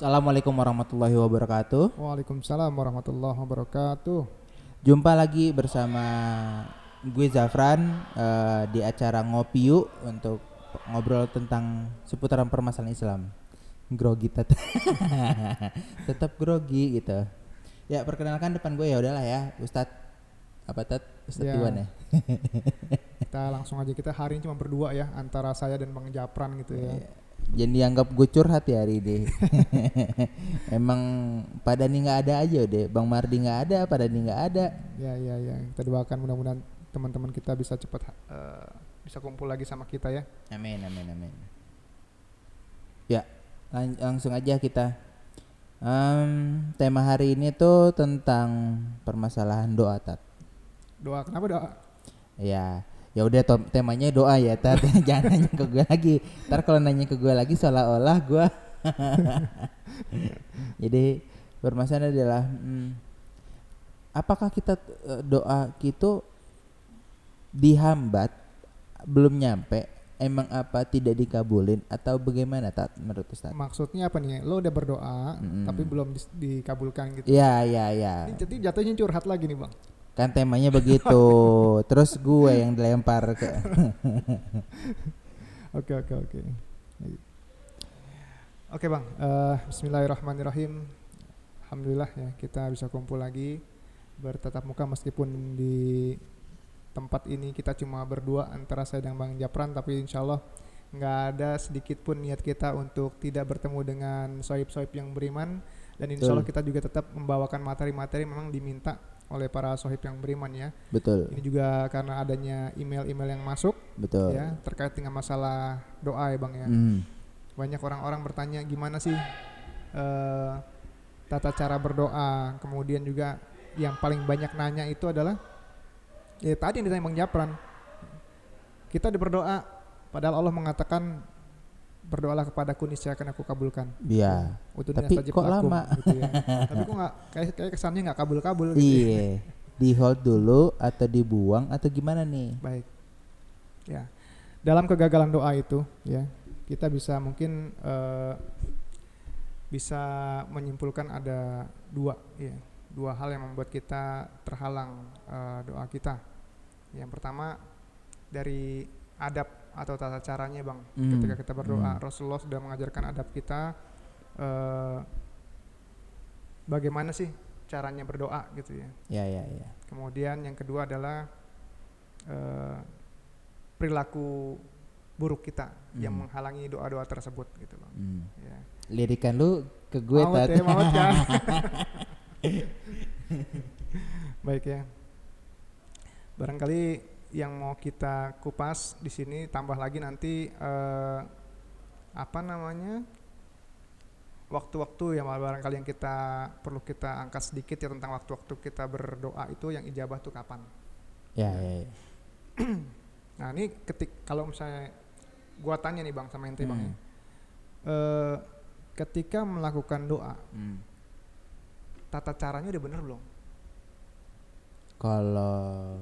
Assalamualaikum warahmatullahi wabarakatuh. Waalaikumsalam warahmatullahi wabarakatuh. Jumpa lagi bersama gue Zafran di acara Ngopi Yuk untuk ngobrol tentang seputaran permasalahan Islam. Grogi tetap grogi gitu. Ya perkenalkan depan gue ya udahlah ya Ustadz apa Tat Ustadz Ya, Iwan ya. kita langsung aja, kita hari ini cuma berdua ya, antara saya dan Bang Japran gitu ya. Jadi dianggap gue curhat ya hari ini. Emang pada nih nggak ada aja deh. Bang Mardi nggak ada, pada nih nggak ada. Ya. Kita doakan mudah-mudahan teman-teman kita bisa cepat bisa kumpul lagi sama kita ya. Amin. Ya, langsung aja kita. Tema hari ini tuh tentang permasalahan doa, Tat. Doa, kenapa doa? Ya udah temanya doa ya, Tat. Jangan nanya ke gue lagi. Ntar kalau nanya ke gue lagi seolah-olah gue. Jadi permasalahan adalah apakah kita doa gitu dihambat belum nyampe, emang apa tidak dikabulin atau bagaimana Tat menurut Ustaz? Maksudnya apa nih? Lo udah berdoa tapi belum dikabulkan gitu. Ya. Ini jadi jatuhnya curhat lagi nih, Bang. Kan temanya begitu. Terus gue yang dilempar ke Oke. Oke, Bang. Bismillahirrahmanirrahim. Alhamdulillah ya kita bisa kumpul lagi bertatap muka meskipun di tempat ini kita cuma berdua antara saya dan Bang Japran, tapi insya Allah nggak ada sedikit pun niat kita untuk tidak bertemu dengan sohib-sohib yang beriman, dan insya Allah kita juga tetap membawakan materi-materi memang diminta oleh para sohib yang beriman ya. Betul. Ini juga karena adanya email-email yang masuk. Betul. Ya, terkait dengan masalah doa ya Bang ya. Banyak orang-orang bertanya gimana sih tata cara berdoa, kemudian juga yang paling banyak nanya itu adalah ya tadi yang ditanya Bang Japran, kita berdoa padahal Allah mengatakan berdoalah kepadaku niscaya akan aku kabulkan. Iya. Tapi kok lama gitu ya. Tapi kok nggak kayak kesannya nggak kabul-kabul gitu. Iya. Di hold dulu atau dibuang atau gimana nih? Baik. Ya. Dalam kegagalan doa itu ya kita bisa mungkin bisa menyimpulkan ada dua hal yang membuat kita terhalang doa kita. Yang pertama dari adab atau tata caranya Bang. Ketika kita berdoa, Rasulullah sudah mengajarkan adab kita bagaimana sih caranya berdoa gitu ya. Ya. Kemudian yang kedua adalah perilaku buruk kita yang menghalangi doa-doa tersebut gitu Bang. Ya. Lirikan lu ke gue Tat. Maut kan. Baik ya. Barangkali yang mau kita kupas di sini tambah lagi nanti waktu-waktu yang barangkali yang kita perlu kita angkat sedikit ya tentang waktu-waktu kita berdoa itu yang ijabah tuh kapan. Ya. Nah ini kalau misalnya gua tanya nih Bang sama ente Bang ya, ketika melakukan doa tata caranya udah bener belum? Kalau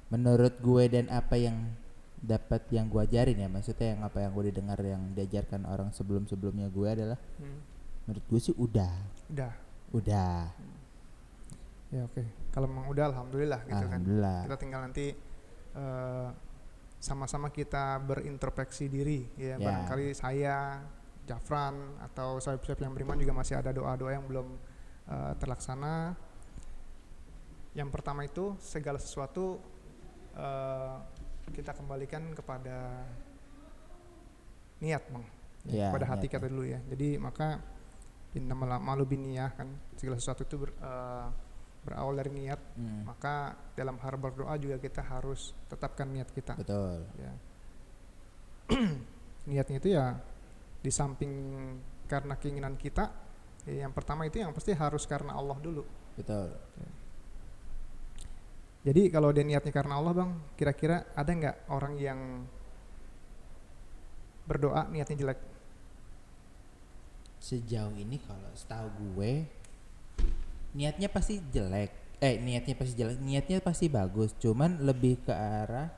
menurut gue dan apa yang dapat yang gue ajarin ya, maksudnya yang apa yang gue didengar yang diajarkan orang sebelumnya gue adalah menurut gue sih udah. Ya oke. Kalau memang udah alhamdulillah gitu kan. Kita tinggal nanti sama-sama kita berintrospeksi diri ya. Barangkali saya, Jafran atau sohib-sohib yang beriman juga masih ada doa-doa yang belum terlaksana. Yang pertama itu segala sesuatu kita kembalikan kepada niat Bang, kepada hati kita dulu ya. Jadi maka innamal a'malu binniyah kan, segala sesuatu itu berawal dari niat. Maka dalam hal berdoa juga kita harus tetapkan niat kita. Betul. Ya. Niatnya itu ya di samping karena keinginan kita, yang pertama itu yang pasti harus karena Allah dulu. Betul. Ya. Jadi kalau dia niatnya karena Allah Bang, kira-kira ada nggak orang yang berdoa niatnya jelek? Sejauh ini kalau setahu gue niatnya pasti jelek. Niatnya pasti bagus, cuman lebih ke arah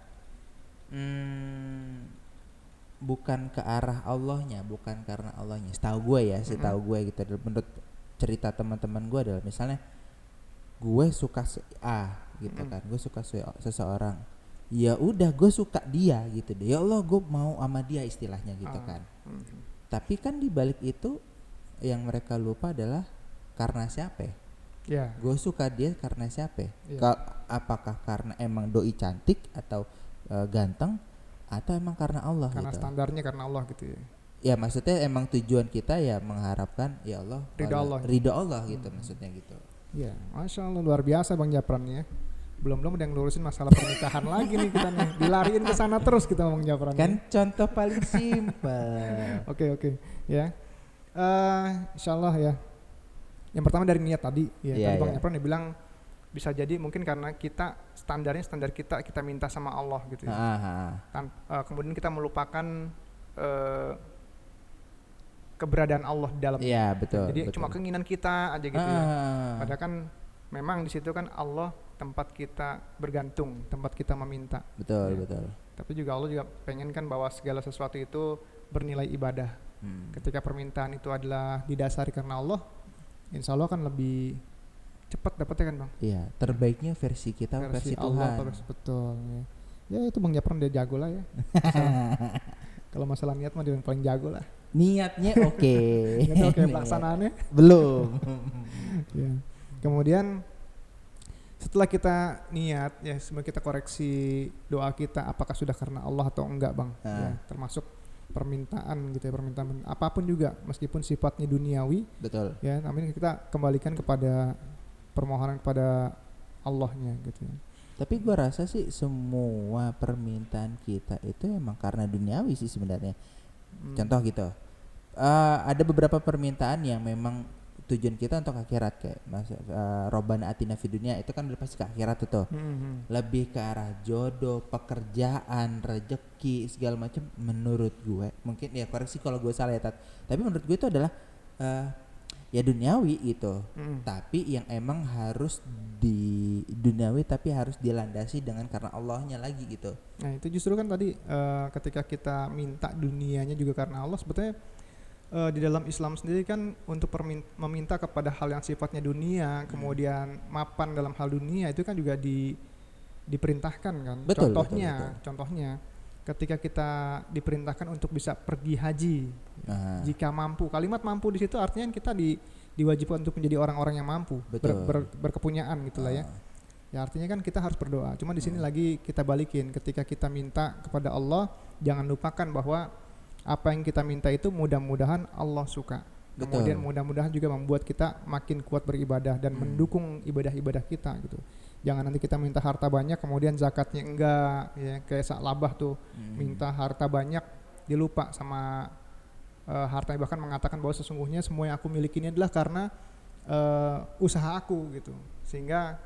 bukan ke arah Allahnya, bukan karena Allahnya. Setahu gue ya, setahu gue gitu. Menurut cerita teman-teman gue adalah misalnya gue suka A gitu kan, gue suka seseorang, ya udah gue suka dia gitu deh. Ya Allah, gue mau sama dia istilahnya gitu kan. Tapi kan di balik itu yang mereka lupa adalah karena siapa? Gue suka dia karena siapa? Apakah karena emang doi cantik atau ganteng, atau emang karena Allah? Karena gitu. Standarnya karena Allah gitu ya. Ya maksudnya emang tujuan kita ya mengharapkan ya Allah ridho Allah gitu maksudnya gitu. Ya, Masya Allah luar biasa Bang Japran ya. Belum udah yang lurusin masalah pernikahan lagi nih kita nih. Dilariin ke sana terus kita Bang Japran. Kan contoh paling simpel. Oke. Ya. Insyaallah ya. Yang pertama dari niat tadi ya. Tadi Bang Japran dia bilang bisa jadi mungkin karena kita standar kita minta sama Allah gitu ya. Kemudian kita melupakan keberadaan Allah di dalam. Iya, betul. Jadi cuma keinginan kita aja gitu ya. Padahal kan memang di situ kan Allah tempat kita bergantung, tempat kita meminta. Betul. Tapi juga Allah juga pengen kan bahwa segala sesuatu itu bernilai ibadah. Ketika permintaan itu adalah didasari karena Allah, insya Allah kan lebih cepat dapetnya kan Bang. Iya, terbaiknya versi kita versi Allah, Tuhan. Betul ya. Ya itu Bang Japran dia jago lah ya. Kalau masalah niat mah dia yang paling jago lah. Niatnya oke. Niatnya oke, pelaksanaannya belum. Ya. Kemudian setelah kita niat ya, sebenarnya kita koreksi doa kita apakah sudah karena Allah atau enggak Bang. Ya, termasuk permintaan gitu ya, permintaan apapun juga meskipun sifatnya duniawi. Betul. Ya, namun kita kembalikan kepada permohonan kepada Allahnya gitu ya. Tapi gue rasa sih semua permintaan kita itu emang karena duniawi sih sebenarnya. Contoh gitu, ada beberapa permintaan yang memang tujuan kita untuk akhirat kayak Robbana atina fid dunya, itu kan udah pasti ke akhirat tuh. Lebih ke arah jodoh, pekerjaan, rezeki segala macam. Menurut gue, mungkin ya koreksi kalau gue salah ya Tat, tapi menurut gue itu adalah ya duniawi gitu. Tapi yang emang harus di duniawi tapi harus dilandasi dengan karena Allahnya lagi gitu. Nah itu justru kan tadi ketika kita minta dunianya juga karena Allah, sebetulnya di dalam Islam sendiri kan untuk meminta kepada hal yang sifatnya dunia, kemudian mapan dalam hal dunia itu kan juga diperintahkan kan. Betul. Contohnya ketika kita diperintahkan untuk bisa pergi haji jika mampu. Kalimat mampu di situ artinya kita diwajibkan untuk menjadi orang-orang yang mampu, berkepunyaan gitulah ya. Ya artinya kan kita harus berdoa. Cuma di sini lagi kita balikin, ketika kita minta kepada Allah, jangan lupakan bahwa apa yang kita minta itu mudah-mudahan Allah suka. Kemudian mudah-mudahan juga membuat kita makin kuat beribadah dan mendukung ibadah-ibadah kita gitu. Jangan nanti kita minta harta banyak kemudian zakatnya enggak ya, kayak Sa'labah tuh minta harta banyak dilupa sama hartanya, bahkan mengatakan bahwa sesungguhnya semua yang aku miliki ini adalah karena usaha aku gitu. Sehingga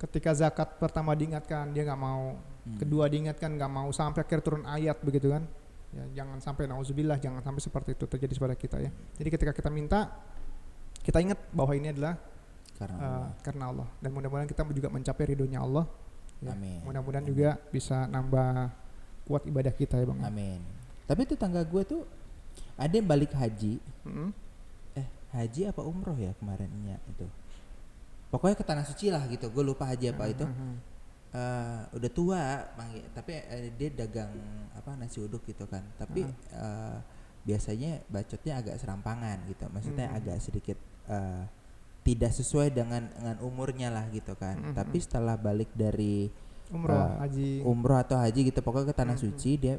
ketika zakat pertama diingatkan dia nggak mau, kedua diingatkan nggak mau, sampai akhir turun ayat begitu kan. Ya, jangan sampai nauzubillah, jangan sampai seperti itu terjadi pada kita ya. Jadi ketika kita minta, kita ingat bahwa ini adalah karena Allah, dan mudah-mudahan kita juga mencapai ridhonya Allah ya. Amin. Mudah-mudahan juga bisa nambah kuat ibadah kita ya Bang. Amin. Tapi tetangga gue tuh ada yang balik haji. Haji apa umroh ya kemarinnya itu. Pokoknya ke tanah suci lah gitu. Gue lupa haji apa itu. Udah tua, tapi dia dagang nasi uduk gitu kan. Tapi biasanya bacotnya agak serampangan gitu. Maksudnya agak sedikit tidak sesuai dengan umurnya lah gitu kan. Tapi setelah balik dari umroh atau haji gitu, pokoknya ke tanah suci, dia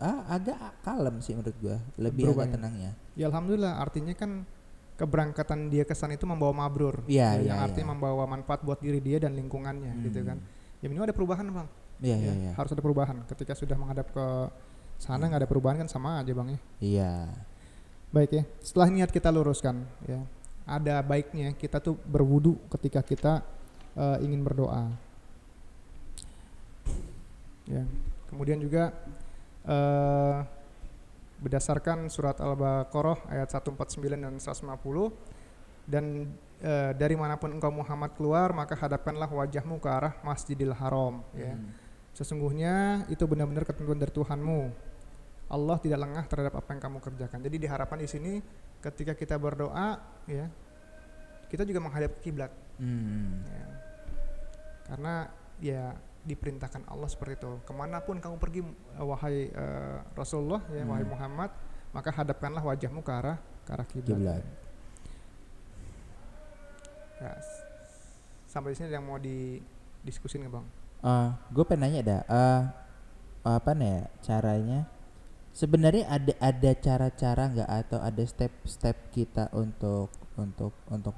agak kalem sih menurut gue, lebih agak tenangnya. Ya alhamdulillah, artinya kan keberangkatan dia ke sana itu membawa mabrur. Yang artinya membawa manfaat buat diri dia dan lingkungannya gitu kan. Ya minimal ada perubahan Bang. Iya. Harus ada perubahan. Ketika sudah menghadap ke sana nggak ada perubahan kan sama aja Bang ya. Iya. Baik ya. Setelah niat kita luruskan ya, ada baiknya kita tuh berwudu ketika kita ingin berdoa. Ya. Kemudian juga berdasarkan surat Al-Baqarah ayat 149 dan 150, dan dari manapun engkau Muhammad keluar, maka hadapkanlah wajahmu ke arah Masjidil Haram ya. Sesungguhnya itu benar-benar ketentuan dari Tuhanmu Allah tidak lengah terhadap apa yang kamu kerjakan. Jadi diharapkan di sini ketika kita berdoa ya, kita juga menghadap kiblat. Ya. Karena ya diperintahkan Allah seperti itu. Kemanapun kamu pergi wahai Rasulullah ya, wahai Muhammad, maka hadapkanlah wajahmu ke arah kiblat. Ya, sampai di sini yang mau didiskusin nggak Bang? Gue pengen nanya dah, apa nih ya caranya? Sebenarnya ada cara-cara nggak atau ada step-step kita untuk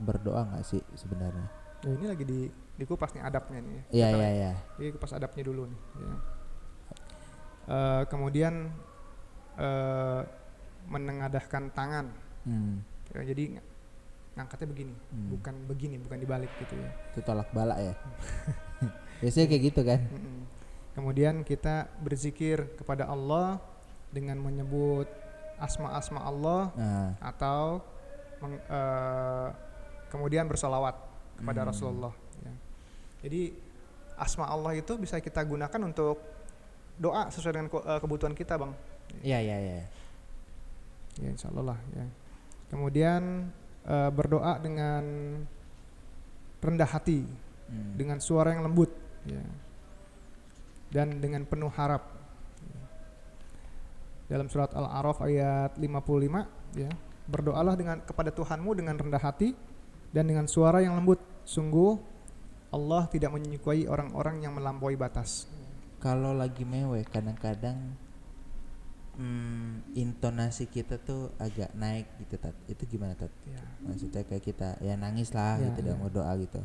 berdoa nggak sih sebenarnya? Ya, ini lagi dikupas nih adabnya nih. Iya. Jadi kupas adabnya dulu nih. Ya. Kemudian menengadahkan tangan. Ya, jadi ngangkatnya begini, bukan dibalik gitu ya. Itu tolak balak ya. Biasanya kayak gitu kan. Kemudian kita berzikir kepada Allah dengan menyebut asma-asma Allah atau kemudian bersolawat kepada Rasulullah. Ya. Jadi asma Allah itu bisa kita gunakan untuk doa sesuai dengan kebutuhan kita, Bang. Iya. Ya, insya Allah lah. Ya. Kemudian berdoa dengan rendah hati, dengan suara yang lembut, ya. Dan dengan penuh harap. Dalam surat Al-A'raf ayat 55, ya, berdoalah kepada Tuhanmu dengan rendah hati dan dengan suara yang lembut. Sungguh Allah tidak menyukai orang-orang yang melampaui batas. Kalau lagi mewek kadang-kadang intonasi kita tuh agak naik gitu Tat. Itu gimana Tat? Ya. Maksudnya kayak kita ya nangis lah Ya, gitu dan mau doa gitu.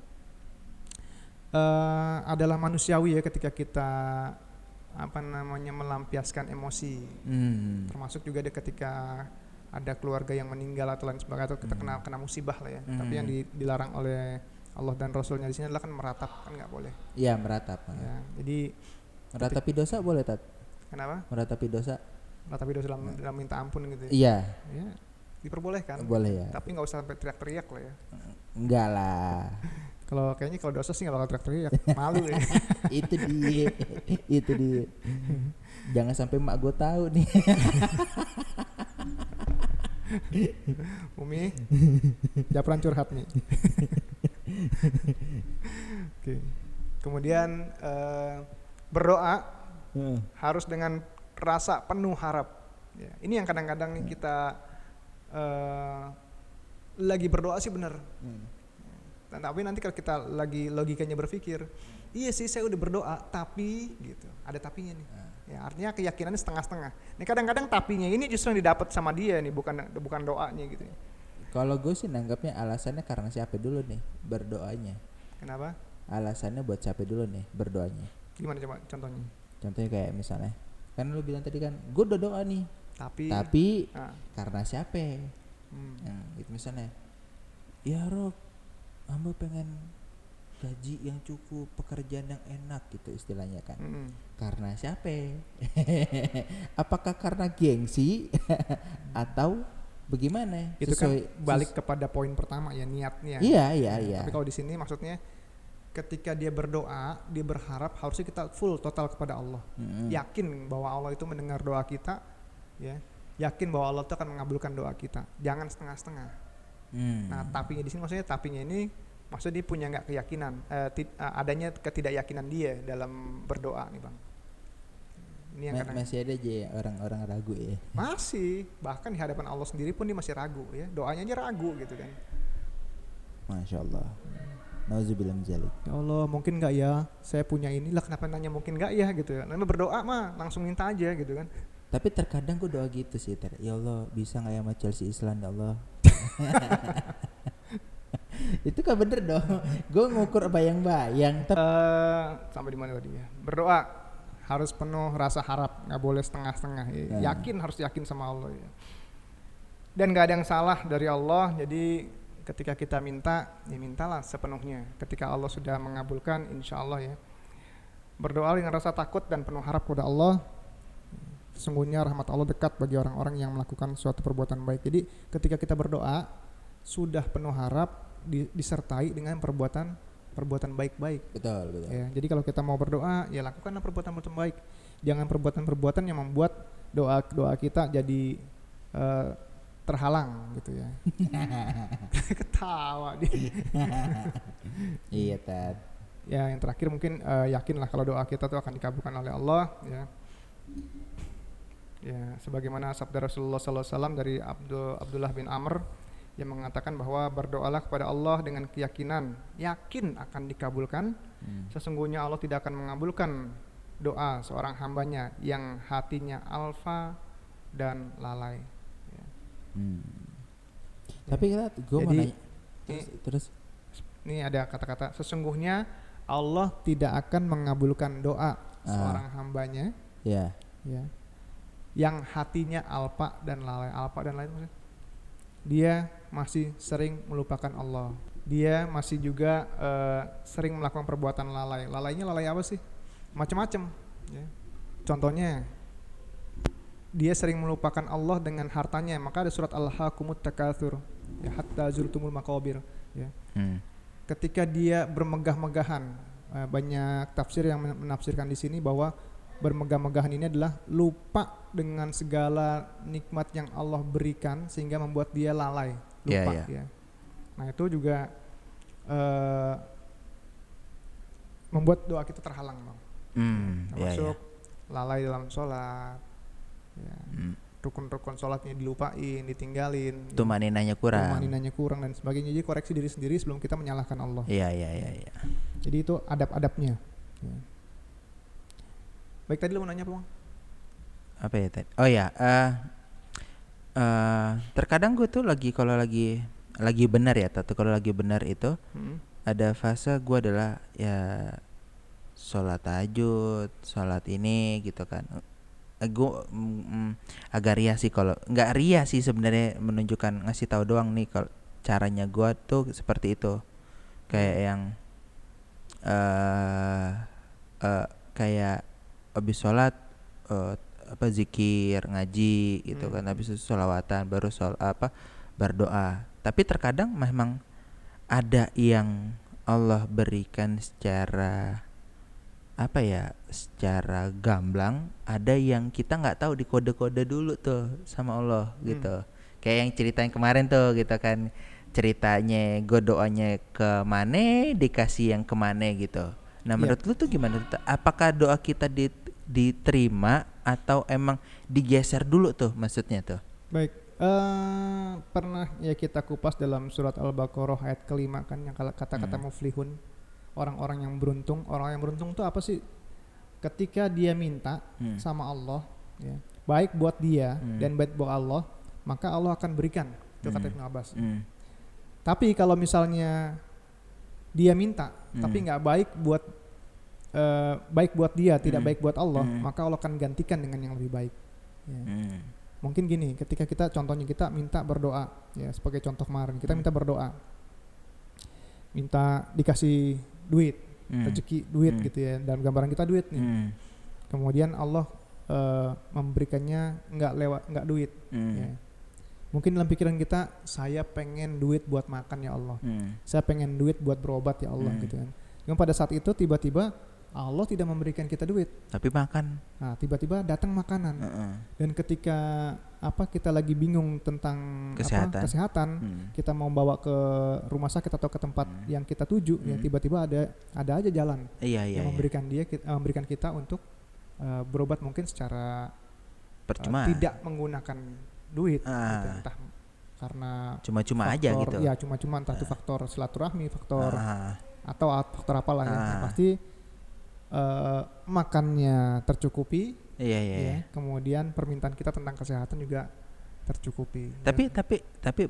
Adalah manusiawi ya ketika kita melampiaskan emosi. Termasuk juga ketika ada keluarga yang meninggal atau lain sebagainya, atau kita kena musibah lah ya. Tapi yang dilarang oleh Allah dan Rasulnya di sini adalah kan meratap, kan nggak boleh. Iya, meratap. Ya, jadi meratapi dosa boleh Tat? Kenapa? Meratapi dosa dalam minta ampun gitu ya. Iya. Ya, diperbolehkan. Boleh ya. Tapi nggak usah sampai teriak-teriak lah ya. Enggak lah. Kalau dosa sih nggak bakal teriak-teriak, malu ya. Itu dia. Jangan sampai mak gue tahu nih. Umi, Japran curhat nih. Oke. Kemudian berdoa harus dengan rasa penuh harap. Ya, ini yang kadang-kadang nih kita lagi berdoa sih benar. Tapi nanti kalau kita lagi logikanya berpikir, iya sih saya udah berdoa, tapi gitu, ada tapinya nih. Ya, artinya keyakinannya setengah-setengah. Nih kadang-kadang tapinya ini justru yang didapat sama dia nih, bukan doanya gitu. Kalau gue sih nanggapnya alasannya karena siapa dulu nih berdoanya. Kenapa? Alasannya buat siapa dulu nih berdoanya. Gimana coba contohnya? Contohnya kayak misalnya, kan lu bilang tadi kan, gue udah doa nih. Tapi karena siapa? Gitu misalnya, ya Rob, hamba pengen gaji yang cukup, pekerjaan yang enak gitu istilahnya kan. Karena siapa? Apakah karena gengsi atau bagaimana? Itu kan balik kepada poin pertama ya, niatnya. Iya. Tapi kalau di sini maksudnya ketika dia berdoa, dia berharap harusnya kita full total kepada Allah. Yakin bahwa Allah itu mendengar doa kita, ya. Yakin bahwa Allah itu akan mengabulkan doa kita. Jangan setengah-setengah. Nah, tapinya di sini maksudnya tapinya ini maksudnya dia punya nggak keyakinan, adanya ketidakyakinan dia dalam berdoa nih Bang. Ini yang masih ada aja ya orang-orang ragu ya. Masih, bahkan di hadapan Allah sendiri pun dia masih ragu ya, doanya aja ragu gitu kan. Masya Allah. Nauzubillah min dzalik. Ya Allah, mungkin nggak ya saya punya ini lah, kenapa nanya mungkin nggak ya gitu ya. Namanya berdoa mah langsung minta aja gitu kan. Tapi terkadang gue doa gitu sih, ya Allah bisa nggak ya sama Chelsea Island ya Allah. Itu kan bener dong. Gue ngukur bayang-bayang. Sampai di mana tadi ya? Berdoa harus penuh rasa harap, nggak boleh setengah-setengah. Ya. Harus yakin sama Allah ya. Dan nggak ada yang salah dari Allah. Jadi ketika kita minta, ya mintalah sepenuhnya. Ketika Allah sudah mengabulkan, insya Allah ya. Berdoa dengan rasa takut dan penuh harap kepada Allah. Sesungguhnya rahmat Allah dekat bagi orang-orang yang melakukan suatu perbuatan baik. Jadi ketika kita berdoa sudah penuh harap, disertai dengan perbuatan baik-baik. Betul. Ya, jadi kalau kita mau berdoa, ya lakukanlah perbuatan baik. Jangan perbuatan yang membuat doa kita jadi terhalang gitu ya. Ketawa dia. Iya, Tat. Ya, yang terakhir mungkin yakinlah kalau doa kita tuh akan dikabulkan oleh Allah ya. Ya, sebagaimana sabda Rasulullah SAW dari Abdullah bin Amr yang mengatakan bahwa berdoalah kepada Allah dengan keyakinan, yakin akan dikabulkan. Sesungguhnya Allah tidak akan mengabulkan doa seorang hambanya yang hatinya alfa dan lalai. Ya. Tapi gue mau nanya terus ini ada kata-kata, sesungguhnya Allah tidak akan mengabulkan doa seorang hambanya ya, yang hatinya alpa dan lalai. Alpa dan lalai maksudnya dia masih sering melupakan Allah. Dia masih juga sering melakukan perbuatan lalai. Lalainya lalai apa sih? Macam-macam ya. Contohnya dia sering melupakan Allah dengan hartanya. Maka ada surat Al-Hakumut Takatsur ya, hatta zurtumul maqabir ya. Ketika dia bermegah-megahan, banyak tafsir yang menafsirkan di sini bahwa bermegah-megahan ini adalah lupa dengan segala nikmat yang Allah berikan sehingga membuat dia lalai, lupa ya. Nah itu juga membuat doa kita terhalang, Bang. Termasuk lalai dalam sholat ya. Rukun-rukun sholatnya dilupain, ditinggalin, tumaninanya kurang dan sebagainya. Jadi koreksi diri sendiri sebelum kita menyalahkan Allah. Iya. Jadi itu adab-adabnya ya. Baik, tadi lu mau nanya apa, Bang? Apa ya tadi? Oh ya, terkadang gue tuh kalau lagi benar ya, atau kalau lagi benar itu ada fase gue adalah ya sholat tahajud, sholat ini gitu kan. Gue agak ria sih, kalau nggak ria sih sebenarnya, menunjukkan ngasih tahu doang nih kalau caranya gue tuh seperti itu. Kayak yang kayak habis sholat zikir, ngaji gitu kan, habis itu sholawatan, baru berdoa. Tapi terkadang memang ada yang Allah berikan secara secara gamblang, ada yang kita nggak tahu, dikode-kode dulu tuh sama Allah gitu. Kayak yang ceritain kemarin tuh gitu kan, ceritanya gue doanya ke mana, dikasih yang kemana gitu. Nah menurut lu tuh gimana? Apakah doa kita diterima atau emang digeser dulu tuh maksudnya tuh? Baik, pernah ya kita kupas dalam surat Al-Baqarah ayat ke-5 kan, yang kata-kata muflihun, orang-orang yang beruntung. Orang yang beruntung tuh apa sih? Ketika dia minta sama Allah ya, baik buat dia dan baik buat Allah, maka Allah akan berikan. Itu kata Ibnu Abbas. Tapi kalau misalnya dia minta tapi nggak baik buat dia, tidak baik buat Allah, maka Allah akan gantikan dengan yang lebih baik ya. Mungkin gini, ketika kita minta berdoa ya, sebagai contoh kemarin kita minta berdoa, minta dikasih duit, rezeki duit gitu ya, dalam gambaran kita duit nih. Kemudian Allah memberikannya nggak duit ya. Mungkin dalam pikiran kita, saya pengen duit buat makan ya Allah, saya pengen duit buat berobat ya Allah gitu kan. Yang pada saat itu tiba-tiba Allah tidak memberikan kita duit, tapi makan. Nah tiba-tiba datang makanan. Dan ketika kita lagi bingung tentang kesehatan, kita mau bawa ke rumah sakit atau ke tempat yang kita tuju, ya tiba-tiba ada aja jalan yang memberikan kita untuk berobat, mungkin secara percuma, tidak menggunakan duit gitu, entah karena cuma-cuma faktor, aja gitu ya cuma-cuma entah itu faktor silaturahmi, faktor atau faktor apalah ya. Yang pasti makannya tercukupi, ya. Kemudian permintaan kita tentang kesehatan juga tercukupi. Tapi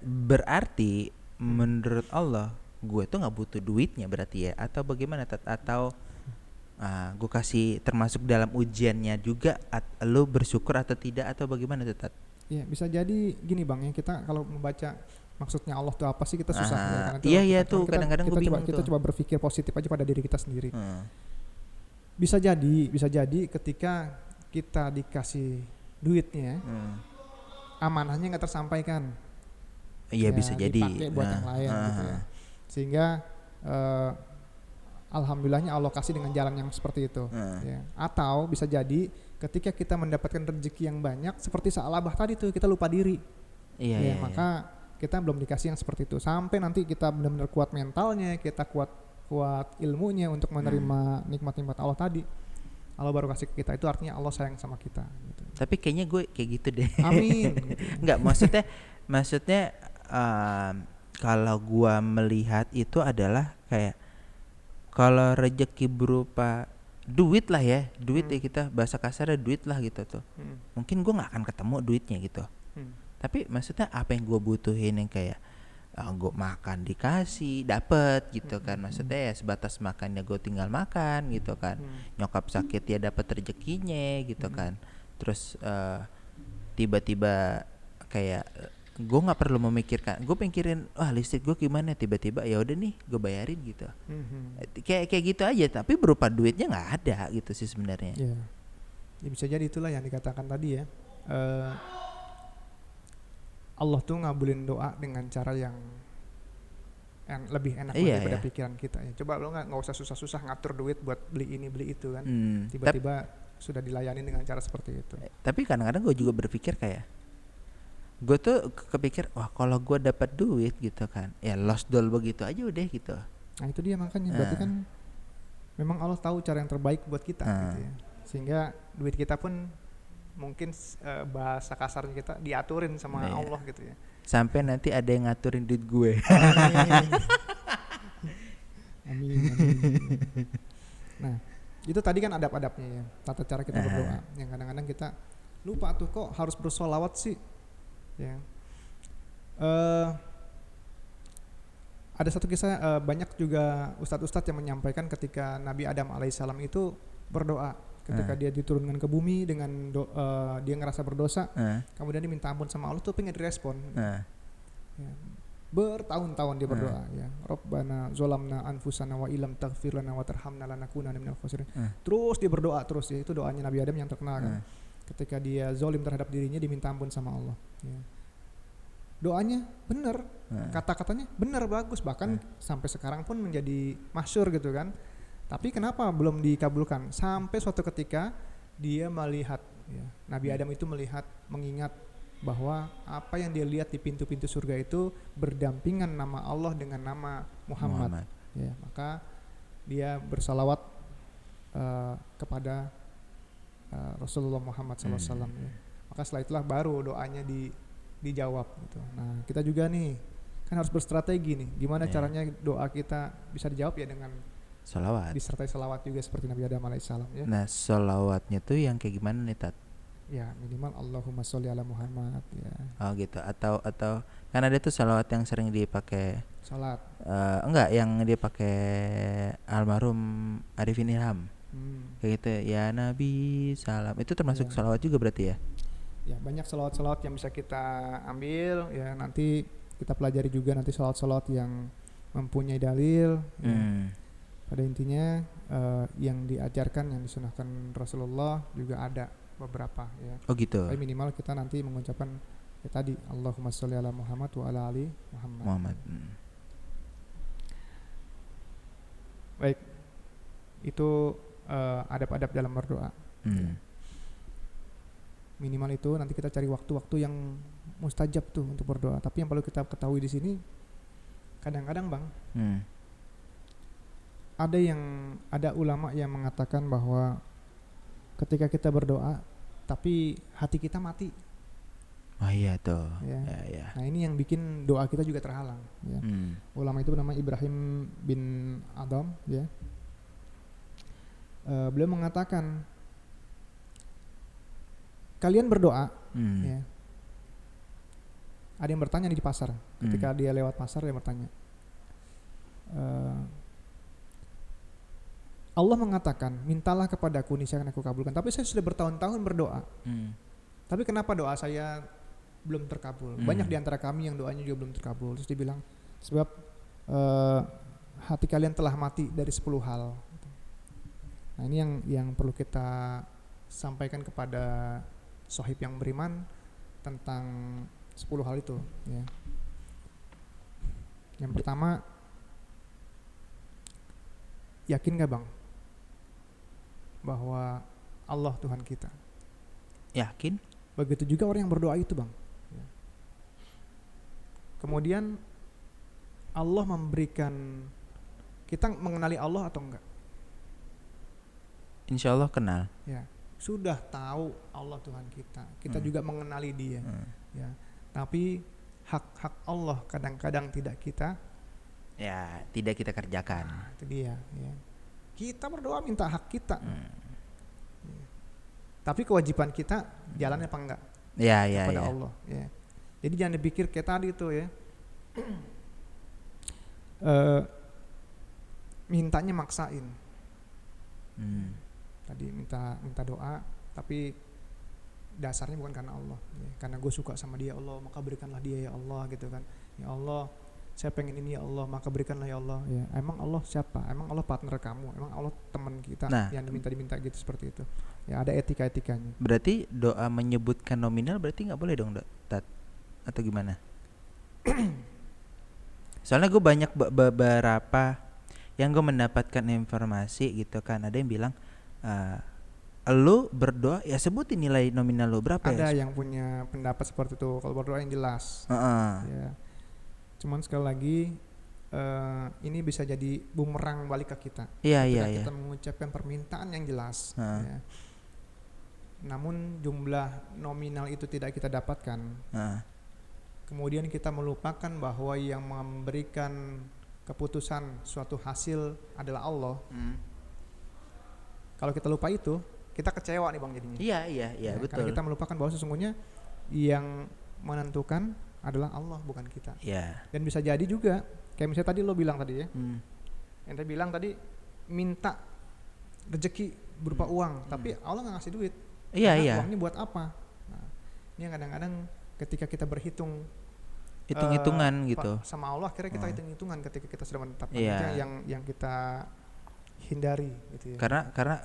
berarti menurut Allah gue tuh nggak butuh duitnya berarti ya, atau bagaimana? Atau gue kasih termasuk dalam ujiannya juga, lo bersyukur atau tidak, atau bagaimana tuh? Ya bisa jadi gini Bang ya, kita kalau membaca maksudnya Allah tuh apa sih, kita susah ya, karena iya tuh kadang-kadang gue bingung. Kita coba berpikir positif aja pada diri kita sendiri. Bisa jadi ketika kita dikasih duitnya, amanahnya nggak tersampaikan. Iya ya, bisa jadi dipakai buat yang lain gitu ya. Sehingga alhamdulillahnya Allah kasih dengan jalan yang seperti itu. Ya. Atau bisa jadi ketika kita mendapatkan rezeki yang banyak seperti Sa'labah tadi tuh kita lupa diri. Iya. Maka kita belum dikasih yang seperti itu. Sampai nanti kita benar-benar kuat mentalnya, kita kuat ilmunya untuk menerima nikmat-nikmat Allah tadi. Allah baru kasih ke kita, itu artinya Allah sayang sama kita gitu. Tapi kayaknya gue kayak gitu deh. Amin. Enggak, maksudnya kalau gue melihat itu adalah kayak kalau rezeki berupa duit lah ya, duit ya, kita bahasa kasarnya duit lah gitu tuh. Mungkin gue nggak akan ketemu duitnya gitu. Tapi maksudnya apa yang gue butuhin yang kayak gue makan dikasih dapet gitu kan, maksudnya ya sebatas makannya gue tinggal makan gitu kan. Nyokap sakit ya dapat rezekinya gitu kan. Terus tiba-tiba kayak gue nggak perlu memikirkan, gue pikirin listrik gue gimana, tiba-tiba ya udah nih gue bayarin gitu. Kayak gitu aja, tapi berupa duitnya nggak ada gitu sih sebenarnya. Ya bisa jadi itulah yang dikatakan tadi ya. Allah tuh ngabulin doa dengan cara yang lebih enak daripada pikiran kita ya. Coba lo nggak usah susah-susah ngatur duit buat beli ini beli itu kan. Tiba-tiba sudah dilayani dengan cara seperti itu. Tapi kadang-kadang gue juga berpikir kayak, gue tuh kepikir kalau gue dapat duit gitu kan, ya lost doll begitu aja udah gitu. Nah itu dia makanya berarti kan memang Allah tahu cara yang terbaik buat kita gitu ya. Sehingga duit kita pun mungkin bahasa kasarnya kita diaturin sama Allah gitu ya. Sampai nanti ada yang ngaturin duit gue. Amin. Nah itu tadi kan adab-adabnya ya, tata cara kita berdoa. Yang kadang-kadang kita lupa tuh, kok harus bersolawat sih ya. Ada satu kisah, banyak juga ustadz-ustadz yang menyampaikan ketika Nabi Adam alaihissalam itu berdoa ketika dia diturunkan ke bumi dengan dia ngerasa berdosa, kemudian dia minta ampun sama Allah tuh pengen direspon. Ya, bertahun-tahun dia berdoa ya, Rabbana zolamna anfusana wa ilam taghfir lana wa tarhamna lanakunanna minal khasirin. Terus dia berdoa terus ya, itu doanya Nabi Adam yang terkenal kan. Ketika dia zolim terhadap dirinya, diminta ampun sama Allah ya. Doanya benar, kata-katanya benar, bagus, bahkan sampai sekarang pun menjadi masyhur gitu kan. Tapi kenapa belum dikabulkan? Sampai suatu ketika dia melihat ya, Nabi Adam itu mengingat bahwa apa yang dia lihat di pintu-pintu surga itu berdampingan nama Allah dengan nama Muhammad. Ya, maka dia bersalawat kepada Rasulullah Muhammad SAW ya. Maka setelah itulah baru doanya dijawab gitu. Nah kita juga nih kan harus berstrategi nih, gimana caranya doa kita bisa dijawab ya, dengan salawat, disertai salawat juga seperti Nabi Adam alaihissalam ya. Nah salawatnya tuh yang kayak gimana nih Tat? Ya minimal Allahumma sholli ala Muhammad ya. Oh gitu, atau kan ada tuh salawat yang sering dipakai salat. Enggak, yang dia pakai almarhum Arifin Ilham. Kayak gitu ya, Nabi salam. Itu termasuk salawat juga berarti ya? Ya banyak salawat-salawat yang bisa kita ambil ya, nanti kita pelajari juga nanti salawat-salawat yang mempunyai dalil ya. Pada intinya yang diajarkan, yang disunahkan Rasulullah juga ada beberapa ya. Oh gitu. Tapi minimal kita nanti mengucapkan ya tadi Allahumma sholli ala Muhammad wa ala ali Muhammad. Baik, itu adab-adab dalam berdoa. Ya. Minimal itu nanti kita cari waktu-waktu yang mustajab tuh untuk berdoa. Tapi yang perlu kita ketahui di sini, kadang-kadang Bang, ada ulama yang mengatakan bahwa ketika kita berdoa tapi hati kita mati. Oh iya tuh. Ya. Ya. Nah ini yang bikin doa kita juga terhalang. Ya. Ulama itu bernama Ibrahim bin Adam. Ya. Beliau mengatakan, kalian berdoa. Ya. Ada yang bertanya di pasar. Ketika dia lewat pasar, dia bertanya. Allah mengatakan, mintalah kepadaku, niscaya akan aku kabulkan. Tapi saya sudah bertahun-tahun berdoa. Tapi kenapa doa saya belum terkabul? Banyak di antara kami yang doanya juga belum terkabul. Terus dia bilang, sebab hati kalian telah mati dari 10 hal. Nah ini yang perlu kita sampaikan kepada sohib yang beriman tentang 10 hal itu. Ya. Yang pertama, yakin gak bang bahwa Allah Tuhan kita? Yakin? Begitu juga orang yang berdoa itu bang. Kemudian Allah memberikan, kita mengenali Allah atau enggak? Insya Allah kenal. Ya, sudah tahu Allah Tuhan kita. Kita juga mengenali Dia. Ya, tapi hak-hak Allah kadang-kadang tidak kita. Ya, tidak kita kerjakan. Nah, itu dia. Ya. Kita berdoa minta hak kita. Ya. Tapi kewajiban kita jalannya apa enggak? Ya, Kepada ya. Allah. Ya. Jadi jangan dipikir kayak tadi tuh ya. Mintanya maksain. Tadi minta doa, tapi dasarnya bukan karena Allah, ya. Karena gue suka sama dia Allah, maka berikanlah dia ya Allah gitu kan. Ya Allah, saya pengen ini ya Allah, maka berikanlah ya Allah. Ya, emang Allah siapa? Emang Allah partner kamu? Emang Allah teman kita yang diminta gitu seperti itu? Ya ada etika-etikanya. Berarti doa menyebutkan nominal berarti nggak boleh dong, Tat? Atau gimana? Soalnya gue banyak beberapa yang gue mendapatkan informasi gitu kan, ada yang bilang lu berdoa ya sebutin nilai nominal lu berapa. Ada yang punya pendapat seperti itu, kalau berdoa yang jelas. Ya. Cuman sekali lagi ini bisa jadi bumerang balik ke kita. Iya. Kita mengucapkan permintaan yang jelas. Ya. Namun jumlah nominal itu tidak kita dapatkan. Kemudian kita melupakan bahwa yang memberikan keputusan suatu hasil adalah Allah. Kalau kita lupa itu, kita kecewa nih bang jadinya. Iya, betul. Karena kita melupakan bahwa sesungguhnya yang menentukan adalah Allah, bukan kita. Iya. Dan bisa jadi juga, kayak misalnya tadi lo bilang tadi ya, ente bilang tadi minta rezeki berupa uang, tapi Allah nggak ngasih duit. Iya. Uangnya buat apa? Nah, ini yang kadang-kadang ketika kita berhitung hitung-hitungan gitu sama Allah, akhirnya kita hitung-hitungan ketika kita sudah menetapkan yang kita hindari gitu ya. Karena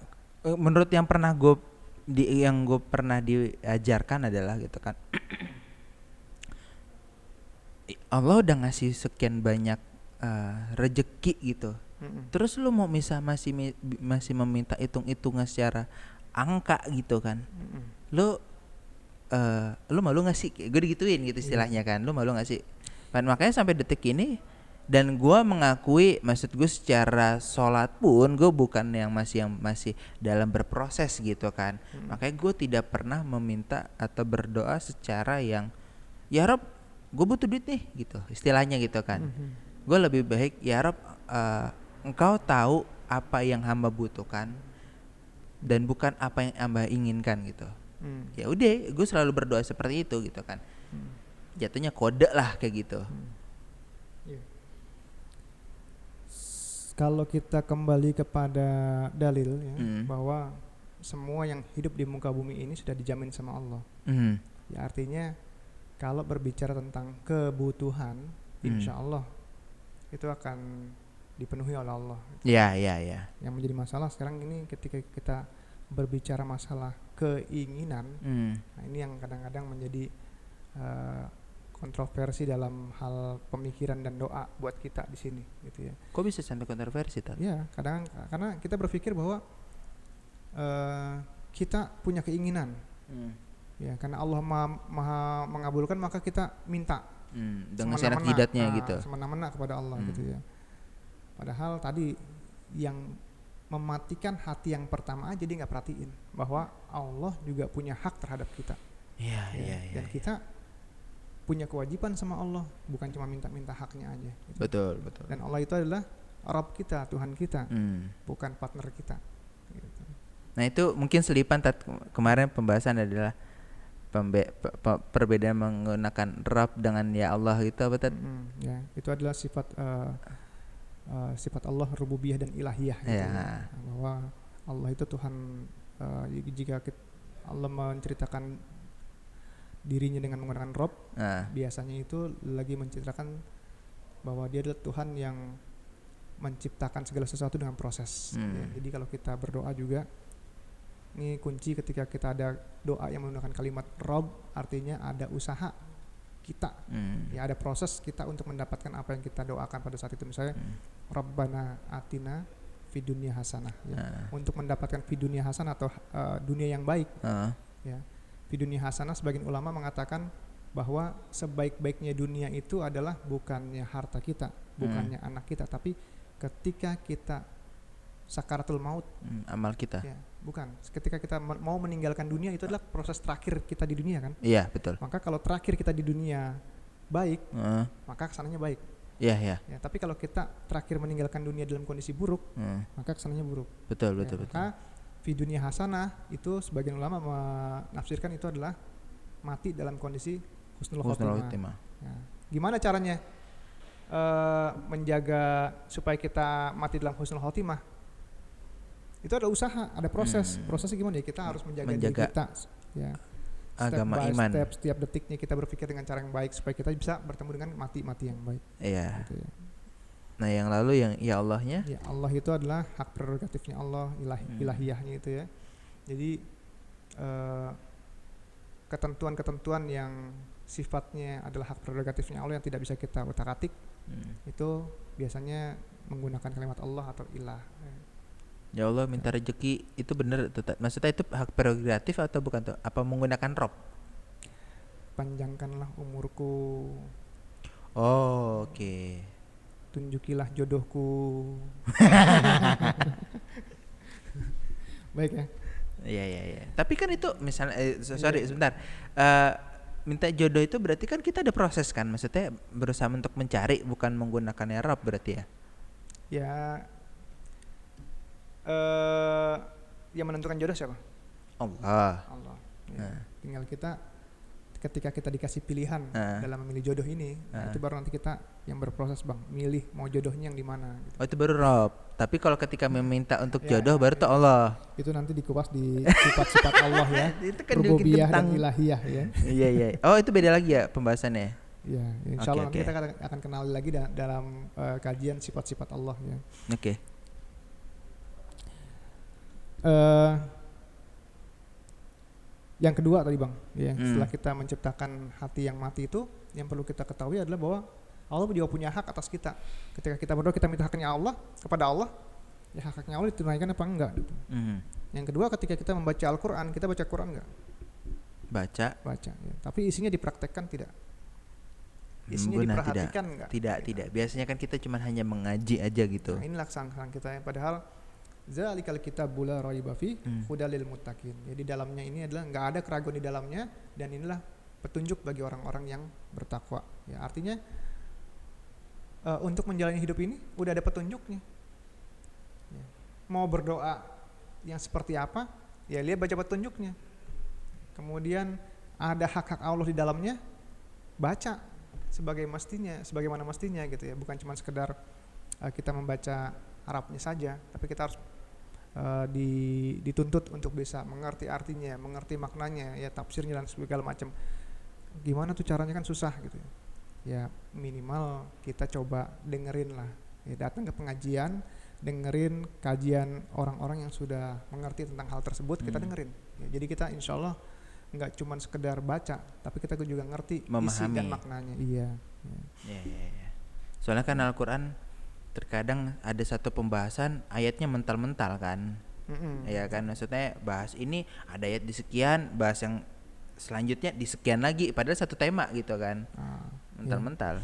menurut yang pernah gue diajarkan adalah gitu kan, Allah udah ngasih sekian banyak rezeki gitu. Terus lu mau masih meminta hitung-hitungan secara angka gitu kan? Lu malu gak sih? Gue digituin gitu istilahnya kan. Lu malu gak sih? Kan makanya sampai detik ini, dan gue mengakui, maksud gue secara sholat pun gue bukan yang masih dalam berproses gitu kan. Makanya gue tidak pernah meminta atau berdoa secara yang ya Rob, gue butuh duit nih gitu istilahnya gitu kan. Gue lebih baik ya Rob, engkau tahu apa yang hamba butuhkan dan bukan apa yang hamba inginkan gitu. Ya udah, gue selalu berdoa seperti itu gitu kan. Jatuhnya kode lah kayak gitu. Kalau kita kembali kepada dalil ya, bahwa semua yang hidup di muka bumi ini sudah dijamin sama Allah. Ya artinya kalau berbicara tentang kebutuhan, insya Allah itu akan dipenuhi oleh Allah. Ya. Yang menjadi masalah sekarang ini ketika kita berbicara masalah keinginan, nah ini yang kadang-kadang menjadi kontroversi dalam hal pemikiran dan doa buat kita di sini, gitu ya. Kok bisa sampai kontroversi Tal? Ya, kadang karena kita berpikir bahwa kita punya keinginan, ya karena Allah maha mengabulkan maka kita minta dengan senak jidatnya gitu, semena-mena kepada Allah, gitu ya. Padahal tadi yang mematikan hati yang pertama aja dia nggak perhatiin bahwa Allah juga punya hak terhadap kita. Iya. Dan kita punya kewajiban sama Allah, bukan cuma minta-minta haknya aja. Gitu. Betul. Dan Allah itu adalah Rabb kita, Tuhan kita, bukan partner kita. Gitu. Nah itu mungkin selipan kemarin pembahasan adalah perbedaan menggunakan Rabb dengan ya Allah itu apa Tat? Ya, itu adalah sifat sifat Allah rububiyah dan ilahiyah gitu ya. Bahwa Allah itu Tuhan, jika Allah menceritakan dirinya dengan menggunakan Rob, biasanya itu lagi menceritakan bahwa dia adalah Tuhan yang menciptakan segala sesuatu dengan proses. Ya, jadi kalau kita berdoa juga, ini kunci ketika kita ada doa yang menggunakan kalimat Rob, artinya ada usaha kita, ya ada proses kita untuk mendapatkan apa yang kita doakan pada saat itu. Misalnya Rabbana atina fid dunya hasanah ya. Nah. Untuk mendapatkan fid dunya hasanah atau dunia yang baik Heeh. ya. Fid dunya hasanah sebagian ulama mengatakan bahwa sebaik-baiknya dunia itu adalah bukannya harta kita, bukannya anak kita, tapi ketika kita sakaratul maut, amal kita. ya, bukan. Ketika kita mau meninggalkan dunia, itu adalah proses terakhir kita di dunia kan. Iya, betul. Maka kalau terakhir kita di dunia baik, maka kesananya baik. Iya. Ya, tapi kalau kita terakhir meninggalkan dunia dalam kondisi buruk, maka kesananya buruk. Betul. Maka fi dunia hasanah itu sebagian ulama menafsirkan itu adalah mati dalam kondisi husnul khotimah. Ya. Gimana caranya menjaga supaya kita mati dalam husnul khotimah? Itu ada usaha, ada proses. Prosesnya gimana ya? Kita harus menjaga diri kita, ya. Agama Step by iman. step, setiap detiknya kita berpikir dengan cara yang baik supaya kita bisa bertemu dengan mati yang baik. Iya. Gitu ya. Nah, yang lalu yang ya Allahnya? Ya, Allah itu adalah hak prerogatifnya Allah, ilahiyahnya itu ya. Jadi ketentuan-ketentuan yang sifatnya adalah hak prerogatifnya Allah yang tidak bisa kita utak-atik, itu biasanya menggunakan kalimat Allah atau ilah. Ya Allah minta rezeki, itu benar, maksudnya itu hak prerogatif atau bukan tuh? Apa menggunakan rob? Panjangkanlah umurku. Oh, oke. Tunjukilah jodohku. Baik ya. Iya. Tapi kan itu misalnya sebentar. Minta jodoh itu berarti kan kita ada proses kan? Maksudnya berusaha untuk mencari, bukan menggunakan rob berarti ya? Ya. Yang menentukan jodoh siapa? Allah. Ya. Tinggal kita ketika kita dikasih pilihan dalam memilih jodoh ini, itu baru nanti kita yang berproses bang, milih mau jodohnya yang di mana. Gitu. Oh itu baru rob. Tapi kalau ketika meminta untuk jodoh baru tuh Allah. Itu nanti dikupas di sifat-sifat Allah ya. Itu kan rububiyah dan ilahiyah ya. Iya. Oh itu beda lagi ya pembahasannya. Ya, insya Allah nanti kita akan kenal lagi dalam kajian sifat-sifat Allah ya. Oke. Yang kedua tadi bang, ya, setelah kita menciptakan hati yang mati itu, yang perlu kita ketahui adalah bahwa Allah juga punya hak atas kita. Ketika kita berdoa, kita minta haknya Allah kepada Allah, ya haknya Allah ditunaikan apa enggak? Gitu. Yang kedua, ketika kita membaca Al-Quran, kita baca Quran enggak? Baca. Ya. Tapi isinya dipraktekkan tidak? Isinya diperhatikan enggak? Tidak. Biasanya kan kita cuma hanya mengaji aja gitu. Nah, inilah kesalahan kita ya. Padahal zalikal kitabul la raiba fi hudal lil muttaqin. Jadi dalamnya ini adalah enggak ada keraguan di dalamnya, dan inilah petunjuk bagi orang-orang yang bertakwa. Ya, artinya untuk menjalani hidup ini udah ada petunjuknya. Ya. Mau berdoa yang seperti apa? Ya lihat baca petunjuknya. Kemudian ada hak-hak Allah di dalamnya, baca sebagaimana mestinya gitu ya. Bukan cuma sekedar kita membaca Arabnya saja, tapi kita harus dituntut untuk bisa mengerti artinya, mengerti maknanya, ya tafsirnya dan segala macam. Gimana tuh caranya kan susah gitu ya. Ya minimal kita coba dengerin lah, ya, datang ke pengajian, dengerin kajian orang-orang yang sudah mengerti tentang hal tersebut, kita dengerin. Ya, jadi kita insya Allah nggak cuma sekedar baca, tapi kita juga ngerti isi dan maknanya. Iya. Soalnya kan Al-Quran terkadang ada satu pembahasan ayatnya mental-mental kan. Ya kan, maksudnya bahas ini ada ayat di sekian, bahas yang selanjutnya di sekian lagi, padahal satu tema gitu kan. Mental-mental.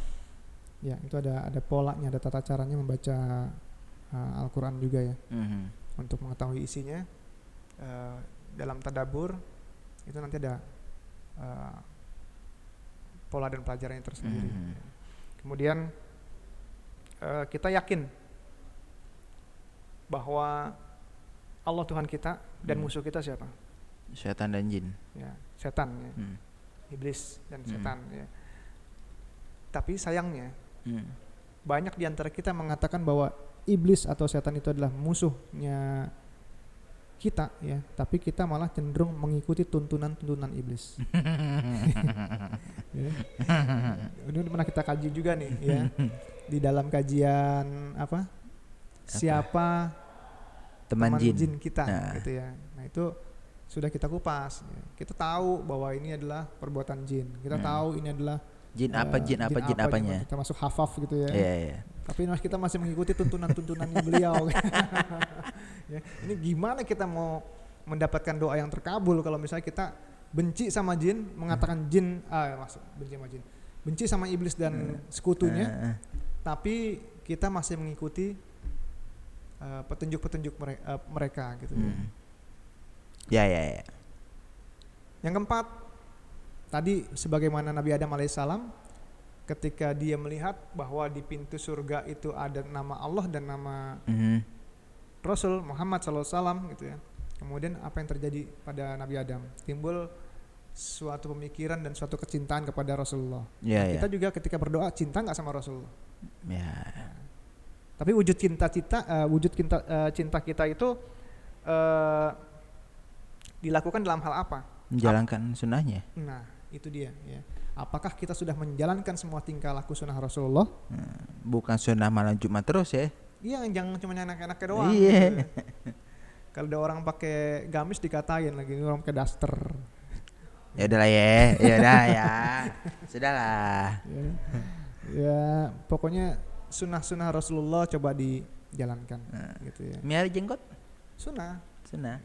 Ya, itu ada polanya, ada tata caranya membaca Al-Quran juga ya. Untuk mengetahui isinya dalam tadabbur itu nanti ada pola dan pelajarannya tersendiri. Kemudian kita yakin bahwa Allah Tuhan kita dan musuh kita siapa? Setan dan jin. Ya, setan ya. Iblis dan setan ya. Tapi sayangnya banyak di antara kita mengatakan bahwa iblis atau setan itu adalah musuhnya kita ya, tapi kita malah cenderung mengikuti tuntunan iblis. Ya. Ini pernah kita kaji juga nih ya. Di dalam kajian apa? Siapa teman jin kita gitu ya. Nah, itu sudah kita kupas ya. Kita tahu bahwa ini adalah perbuatan jin. Kita tahu ini adalah Jin apanya. kita masuk hafaf gitu ya. Iya. Tapi kita masih mengikuti tuntunan-tuntunannya beliau. Ya, ini gimana kita mau mendapatkan doa yang terkabul kalau misalnya kita benci sama jin, mengatakan jin, benci sama iblis dan sekutunya, tapi kita masih mengikuti petunjuk-petunjuk mereka gitu. Ya. Yang keempat, tadi sebagaimana Nabi Adam alaihissalam ketika dia melihat bahwa di pintu surga itu ada nama Allah dan nama Rasul Muhammad SAW gitu ya. Kemudian apa yang terjadi pada Nabi Adam? Timbul suatu pemikiran dan suatu kecintaan kepada Rasulullah. Kita juga ketika berdoa cinta nggak sama Rasulullah? Ya. Tapi wujud cinta kita itu dilakukan dalam hal apa? Menjalankan sunnahnya. Nah, itu dia. Ya. Apakah kita sudah menjalankan semua tingkah laku sunnah Rasulullah? Bukan sunnah malam Jumat terus ya? Iya, jangan cuma enak-enaknya doang. Iya. Gitu. Kalau ada orang pakai gamis dikatain lagi, ini orang pakai daster. Ya udahlah ya. Sudahlah. Ya, pokoknya sunnah-sunnah Rasulullah coba dijalankan gitu ya. Miara jenggot? Sunnah. Ya.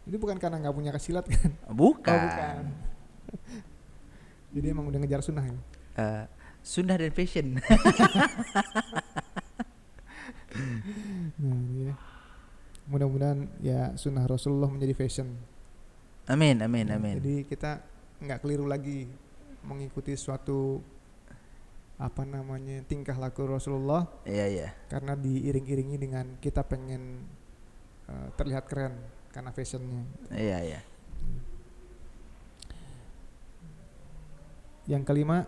Itu bukan karena nggak punya kesilat kan? Bukan. Jadi emang udah ngejar sunnah ya? Sunnah dan fashion. Nah, ya. Mudah-mudahan ya sunnah Rasulullah menjadi fashion. Amin. Jadi kita nggak keliru lagi mengikuti suatu tingkah laku Rasulullah. Iya. Karena diiring-iringi dengan kita pengen terlihat keren karena fashionnya. Iya. Yang kelima,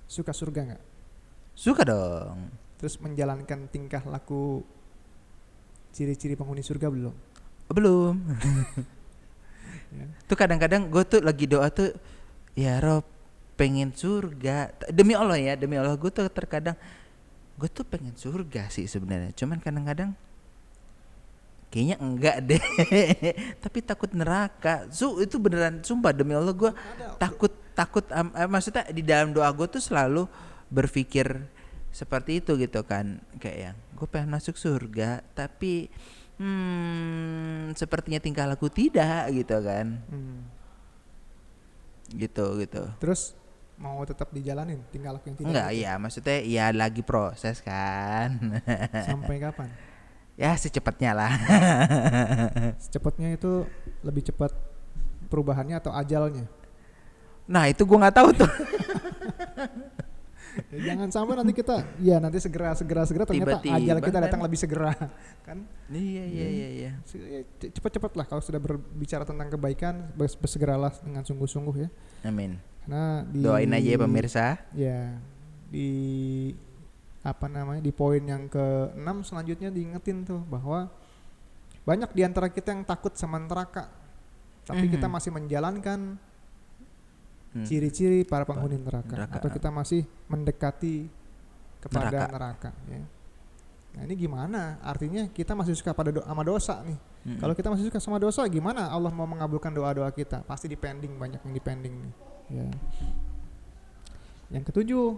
suka surga nggak? Suka dong. Terus menjalankan tingkah laku ciri-ciri penghuni surga belum? Belum. Ya. Tuh kadang-kadang gue tuh lagi doa tuh, ya Rob pengen surga. Demi Allah gue tuh terkadang gue tuh pengen surga sih sebenarnya. Cuman kadang-kadang kayaknya enggak deh. Tapi takut neraka. Itu beneran sumpah demi Allah gue takut maksudnya di dalam doa gue tuh selalu berpikir seperti itu gitu kan, kayak yang gue pengen masuk surga tapi sepertinya tingkah laku tidak gitu kan. Gitu. Terus mau tetap dijalanin tingkah laku yang tidak? Enggak, gitu? iya maksudnya ya lagi proses kan. Sampai kapan? Ya secepatnya lah. Secepatnya itu lebih cepat perubahannya atau ajalnya? Nah itu gue nggak tahu tuh. Ya, jangan sampai nanti kita nanti segera ternyata Tiba-tiba ajal kita datang kan? lebih segera kan. Iya. Cepat-cepat lah kalau sudah berbicara tentang kebaikan, bersegeralah dengan sungguh-sungguh ya. Amin. Karena Doain aja ya pemirsa. Ya, di di poin yang ke-6 selanjutnya diingetin tuh bahwa banyak di antara kita yang takut sama neraka, tapi kita masih menjalankan ciri-ciri para penghuni neraka, atau kita masih mendekati kepada neraka ya. Nah ini gimana? Artinya kita masih suka sama dosa nih. Kalau kita masih suka sama dosa, gimana Allah mau mengabulkan doa-doa kita? Pasti dipending, banyak yang dipending nih ya. Yang ketujuh,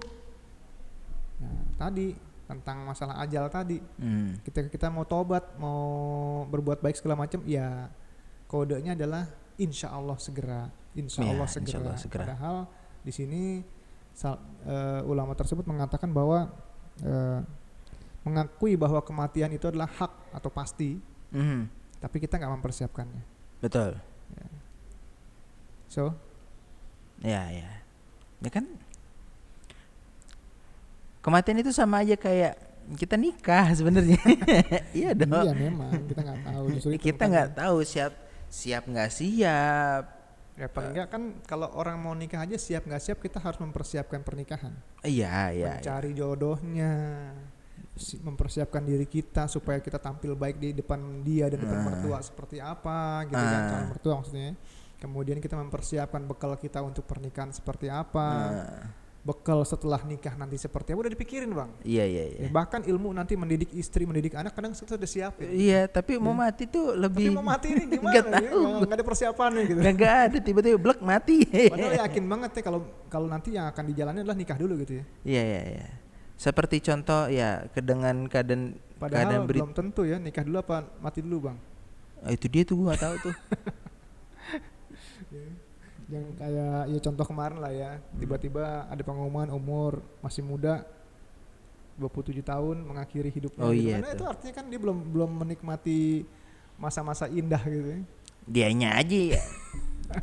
nah tadi tentang masalah ajal tadi. Ketika kita mau tobat, mau berbuat baik segala macam, ya kodenya adalah insya Allah segera. Padahal di sini ulama tersebut mengatakan bahwa mengakui bahwa kematian itu adalah hak atau pasti, tapi kita nggak mempersiapkannya. Betul. Ya. So, ya kan kematian itu sama aja kayak kita nikah sebenarnya. Iya dong. Iya memang kita nggak tahu. Kita nggak tahu siap nggak siap. Ya paling enggak kan kalau orang mau nikah aja siap nggak siap, kita harus mempersiapkan pernikahan. Iya. Mencari jodohnya, mempersiapkan diri kita supaya kita tampil baik di depan dia dan depan mertua seperti apa gitu kan, calon mertua maksudnya. Kemudian kita mempersiapkan bekal kita untuk pernikahan seperti apa. bekal setelah nikah nanti seperti apa udah dipikirin bang. Iya. Bahkan ilmu nanti mendidik istri, mendidik anak kadang sudah siapin. Iya, tapi mau mati tuh lebih. Tapi mau mati ini gimana? Nggak tahu. Nggak ada persiapannya gitu. Nggak ada, tiba-tiba blek mati. Padahal yakin banget ya kalau nanti yang akan dijalani adalah nikah dulu gitu ya. Iya. Seperti contoh ya dengan keadaan Padahal belum tentu ya nikah dulu apa mati dulu bang. Itu dia tuh gua nggak tahu tuh. Yang kayak ya contoh kemarin lah ya, tiba-tiba ada pengumuman umur masih muda 27 tahun mengakhiri hidupnya. Oh gitu. iya. Karena itu artinya kan dia belum menikmati masa-masa indah gitu ya. Dianya aja ya.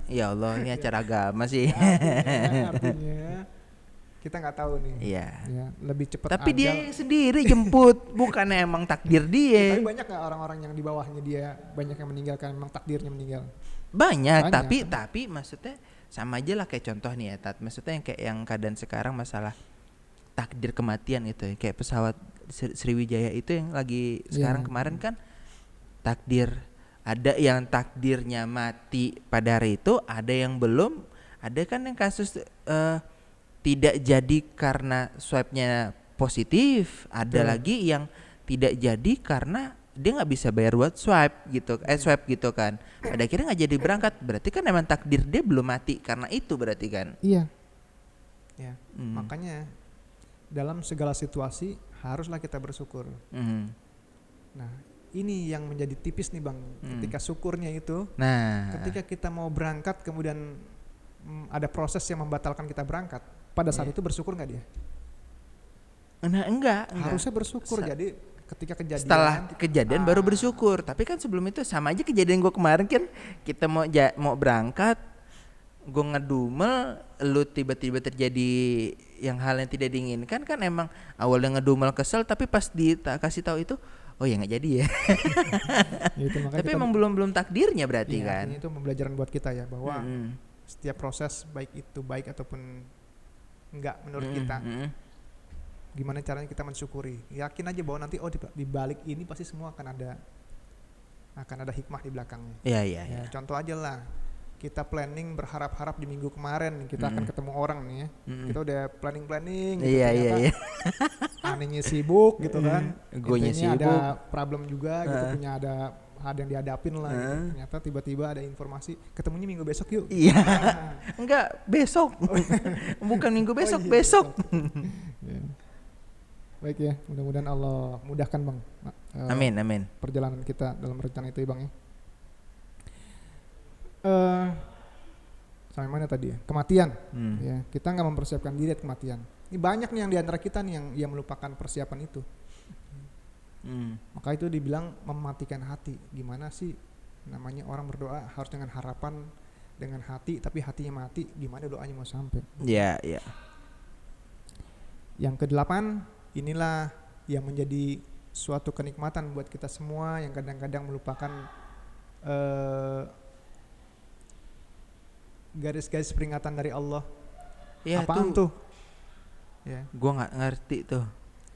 Ya Allah, ini acara agama sih. Artinya kita nggak tahu nih. Iya. Ya, lebih cepat. Tapi dia sendiri jemput, bukannya emang takdir dia. Tapi banyak nggak orang-orang yang di bawahnya dia banyak yang meninggalkan memang takdirnya meninggal. Banyak. Tapi maksudnya sama aja lah kayak contoh nih ya Tat. Maksudnya yang keadaan sekarang masalah takdir kematian itu ya. Kayak pesawat Sriwijaya itu yang lagi sekarang kemarin kan takdir. Ada yang takdirnya mati pada hari itu, ada yang belum. Ada kan yang kasus tidak jadi karena swabnya positif. Ada lagi yang tidak jadi karena dia nggak bisa bayar buat swab gitu kan. Pada akhirnya nggak jadi berangkat. Berarti kan emang takdir dia belum mati karena itu berarti kan. Iya. Ya. Makanya dalam segala situasi haruslah kita bersyukur. Nah ini yang menjadi tipis nih bang. Ketika syukurnya itu. Nah. Ketika kita mau berangkat kemudian ada proses yang membatalkan kita berangkat. Pada saat itu bersyukur nggak dia? Nah enggak. Harusnya bersyukur. Jadi ketika kejadian, setelah kejadian baru bersyukur. Tapi kan sebelum itu sama aja kejadian gue kemarin kan, kita mau berangkat, gue ngedumel, lu tiba-tiba terjadi hal yang tidak diinginkan kan. Emang awalnya ngedumel kesel, tapi pas kasih tahu itu, oh ya nggak jadi ya. Gitu, tapi emang belum takdirnya berarti kan. Itu pembelajaran buat kita ya, bahwa setiap proses baik itu baik ataupun enggak menurut kita, gimana caranya kita mensyukuri. Yakin aja bahwa nanti di balik ini pasti semua akan ada hikmah di belakangnya. Iya. Contoh aja lah, kita planning berharap-harap di minggu kemarin kita akan ketemu orang nih ya. Kita udah planning gitu, iya. Anehnya sibuk gitu kan. Guanya sibuk. Ada problem juga gitu, punya ada yang dihadapin lah gitu. Ternyata tiba-tiba ada informasi ketemunya minggu besok yuk. Iya. Enggak, besok. Bukan minggu besok, besok. Baik ya, mudah-mudahan Allah mudahkan bang. Amin. Perjalanan kita dalam rencana itu ya bang ya. Sampai mana tadi ya? Kematian. Ya, kita nggak mempersiapkan diri kematian. Ini banyak nih yang diantara kita nih yang melupakan persiapan itu. Maka itu dibilang mematikan hati. Gimana sih namanya orang berdoa harus dengan harapan, dengan hati, tapi hatinya mati. Gimana doanya mau sampai? Iya. Yang ke-8, inilah yang menjadi suatu kenikmatan buat kita semua yang kadang-kadang melupakan garis-garis peringatan dari Allah. Ya, apaan tuh? Ya. Gua nggak ngerti tuh.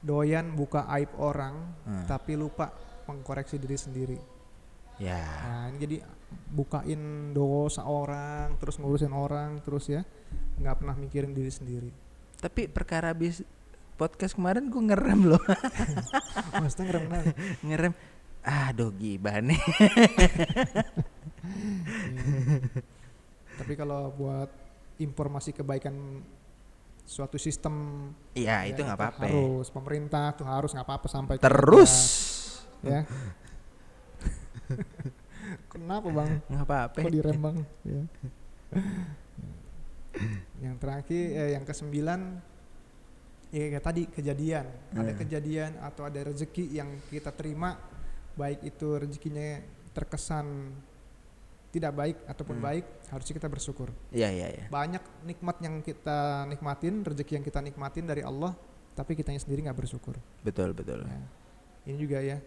Doyan buka aib orang, tapi lupa mengkoreksi diri sendiri. Ya. Nah ini jadi bukain dosa orang, terus ngurusin orang, terus ya nggak pernah mikirin diri sendiri. Tapi perkara habis podcast kemarin gue ngerem loh. Maksudnya ngerem kan? Ngerem. Aduh gibah nih. Tapi kalau buat informasi kebaikan suatu sistem, ya itu nggak apa-apa. Harus pemerintah tuh harus nggak apa-apa sampai terus. Ya. Kenapa bang? Nggak apa-apa. Kok direm bang? Ya. Yang terakhir, yang ke-9, ya kayak tadi kejadian. Ada kejadian atau ada rezeki yang kita terima, baik itu rezekinya terkesan tidak baik ataupun baik, harusnya kita bersyukur. Iya. Banyak nikmat yang kita nikmatin, rezeki yang kita nikmatin dari Allah, tapi kitanya sendiri nggak bersyukur. Betul. Ya. Ini juga ya.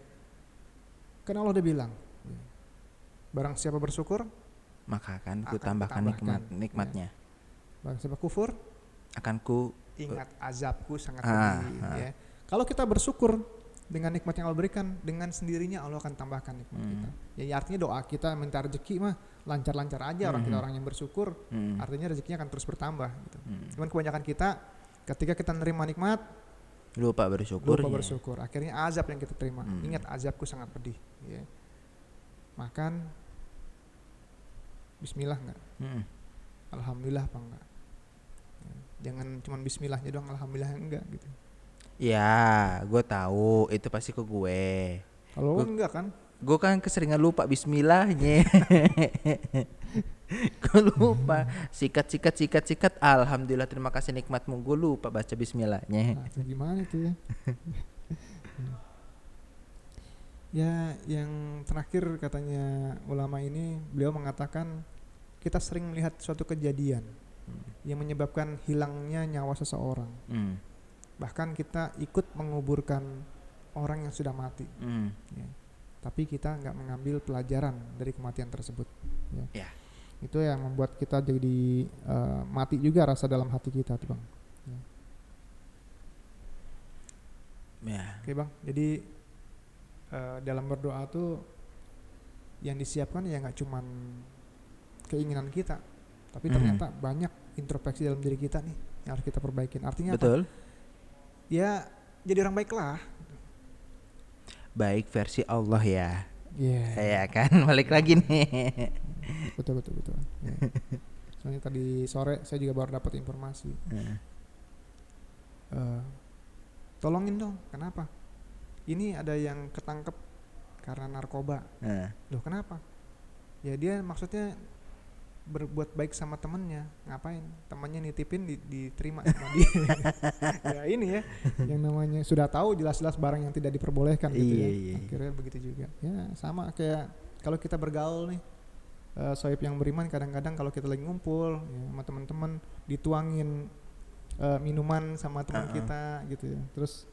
Karena Allah udah bilang, barang siapa bersyukur, maka akan ku tambahkan nikmatnya. Ya. Barang siapa kufur, akan ku ingat azabku sangat pedih. Ya. Kalau kita bersyukur dengan nikmat yang Allah berikan, dengan sendirinya Allah akan tambahkan nikmat kita. Ya artinya doa kita minta rezeki mah lancar-lancar aja. Orang yang bersyukur, artinya rezekinya akan terus bertambah gitu. Cuman kebanyakan kita Ketika kita nerima nikmat, lupa bersyukur. lupa bersyukur. Akhirnya azab yang kita terima. Ingat, azabku sangat pedih. Ya. Makan, bismillah enggak? Alhamdulillah apa enggak? Ya. Jangan cuma bismillahnya doang, alhamdulillah enggak gitu. Ya, gue tahu itu pasti ke gue. Kalau enggak kan? Gue kan keseringan lupa bismillahnya. Gue lupa sikat. Alhamdulillah, terima kasih nikmatmu. Gue lupa baca bismillahnya. Nah, gimana itu ya? Ya, yang terakhir katanya ulama ini, beliau mengatakan kita sering melihat suatu kejadian yang menyebabkan hilangnya nyawa seseorang. Bahkan kita ikut menguburkan orang yang sudah mati. Ya. Tapi kita nggak mengambil pelajaran dari kematian tersebut. Ya. Itu yang membuat kita jadi mati juga rasa dalam hati kita tuh Bang. Ya. Oke Bang, jadi dalam berdoa tuh yang disiapkan ya nggak cuman keinginan kita, tapi ternyata banyak introspeksi dalam diri kita nih yang harus kita perbaikin. Artinya betul. Apa? Ya jadi orang baik lah. Baik versi Allah ya. Iya. Ya kan, balik lagi nih. Betul. Ya. Soalnya tadi sore saya juga baru dapat informasi. Tolongin dong, kenapa? Ini ada yang ketangkep karena narkoba. Loh kenapa? Ya dia maksudnya berbuat baik sama temennya. Ngapain? Temennya nitipin diterima sama dia. Ya ini ya, yang namanya sudah tahu jelas-jelas barang yang tidak diperbolehkan gitu ya. Akhirnya begitu juga. Ya sama kayak kalau kita bergaul nih, sohib yang beriman kadang-kadang kalau kita lagi ngumpul ya, sama teman-teman dituangin minuman sama teman kita gitu ya. Terus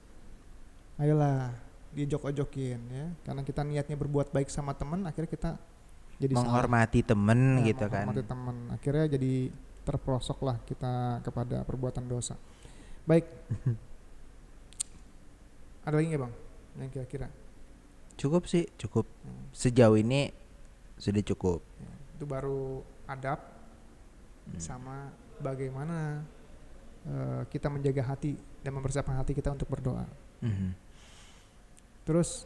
ayolah dijok-ojokin ya. Karena kita niatnya berbuat baik sama teman, akhirnya kita jadi menghormati temen gitu kan. Menghormati teman. Akhirnya jadi terperosok lah kita kepada perbuatan dosa. Baik. Ada lagi nggak Bang yang kira-kira? Cukup sih, cukup. Sejauh ini sudah cukup. Ya, itu baru adab sama bagaimana kita menjaga hati dan mempersiapkan hati kita untuk berdoa. Terus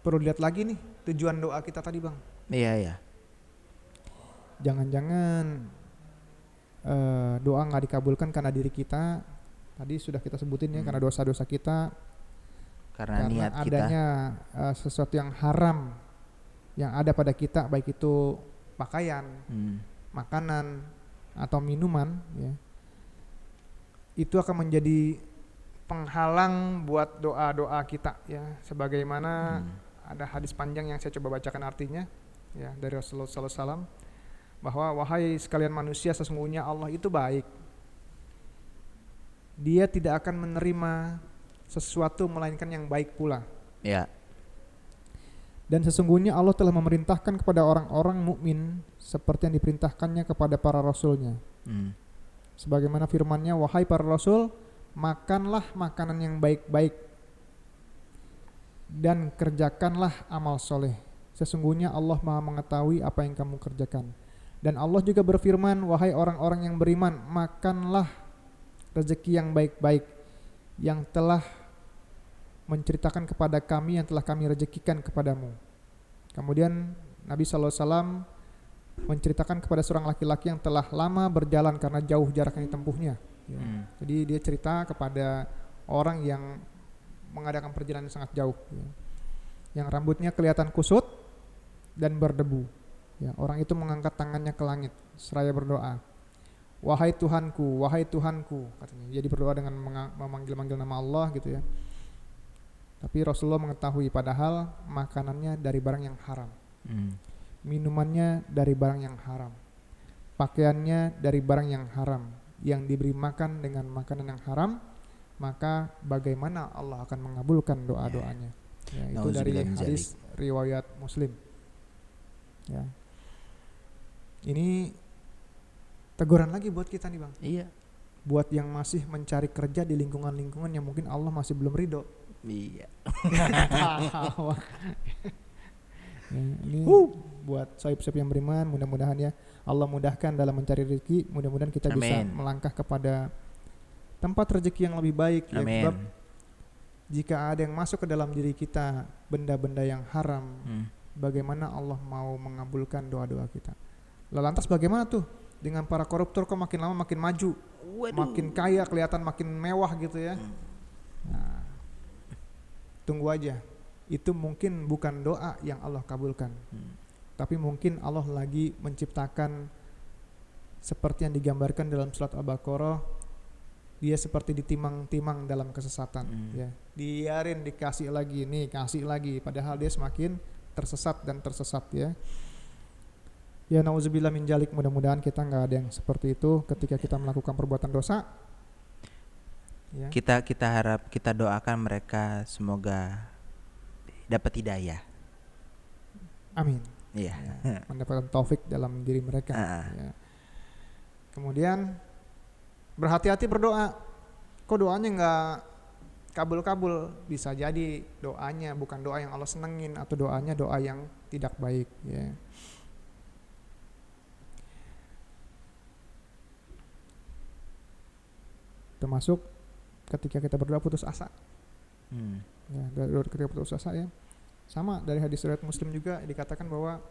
perlu lihat lagi nih tujuan doa kita tadi Bang. Iya. Jangan-jangan doa nggak dikabulkan karena diri kita. Tadi sudah kita sebutin ya, karena dosa-dosa kita. Karena niat adanya sesuatu yang haram yang ada pada kita, baik itu pakaian, makanan atau minuman ya. Itu akan menjadi penghalang buat doa-doa kita ya. Sebagaimana ada hadis panjang yang saya coba bacakan artinya ya dari Rasulullah SAW, bahwa wahai sekalian manusia, sesungguhnya Allah itu baik. Dia tidak akan menerima sesuatu melainkan yang baik pula. Ya. Dan sesungguhnya Allah telah memerintahkan kepada orang-orang mukmin seperti yang diperintahkannya kepada para rasulnya. Sebagaimana firman-Nya, wahai para rasul, makanlah makanan yang baik-baik dan kerjakanlah amal soleh. Sesungguhnya Allah Maha mengetahui apa yang kamu kerjakan. Dan Allah juga berfirman, wahai orang-orang yang beriman, makanlah rezeki yang baik-baik yang telah menceritakan kepada kami, yang telah kami rezekikan kepadamu. Kemudian Nabi SAW menceritakan kepada seorang laki-laki yang telah lama berjalan karena jauh jarak yang ditempuhnya ya. Jadi dia cerita kepada orang yang mengadakan perjalanan yang sangat jauh ya. Yang rambutnya kelihatan kusut dan berdebu ya. Orang itu mengangkat tangannya ke langit seraya berdoa, wahai Tuhanku, katanya. Jadi berdoa dengan memanggil-manggil nama Allah gitu ya. Tapi Rasulullah mengetahui padahal makanannya dari barang yang haram, minumannya dari barang yang haram, pakaiannya dari barang yang haram, yang diberi makan dengan makanan yang haram, maka bagaimana Allah akan mengabulkan doa-doanya ya, itu dari hadis riwayat Muslim ya. Ini teguran lagi buat kita nih Bang. Iya. Buat yang masih mencari kerja di lingkungan-lingkungan yang mungkin Allah masih belum ridho. Iya. Ya, ini buat sohib-sohib yang beriman, mudah-mudahan ya Allah mudahkan dalam mencari rezeki. Mudah-mudahan kita bisa melangkah kepada tempat rezeki yang lebih baik ya. Amin. Sebab jika ada yang masuk ke dalam diri kita benda-benda yang haram, bagaimana Allah mau mengabulkan doa-doa kita? Lantas bagaimana tuh dengan para koruptor, kok makin lama makin maju, makin kaya, kelihatan makin mewah gitu ya. Nah, tunggu aja, itu mungkin bukan doa yang Allah kabulkan, tapi mungkin Allah lagi menciptakan seperti yang digambarkan dalam surat Al-Baqarah. Dia seperti ditimang-timang dalam kesesatan, ya. Diarin dikasih lagi, nih kasih lagi, padahal dia semakin tersesat dan tersesat ya. Ya nauzubillah min dzalik, mudah-mudahan kita nggak ada yang seperti itu ketika kita melakukan perbuatan dosa. Ya. Kita harap, kita doakan mereka semoga dapat hidayah. Amin. Iya. Ya, mendapatkan taufik dalam diri mereka. Ya. Kemudian berhati-hati berdoa. Kok doanya nggak kabul-kabul? Bisa jadi doanya bukan doa yang Allah senengin, atau doanya doa yang tidak baik ya. Termasuk ketika kita berdoa putus asa. Ya, ketika putus asa ya. Sama dari hadis riwayat Muslim juga dikatakan bahwa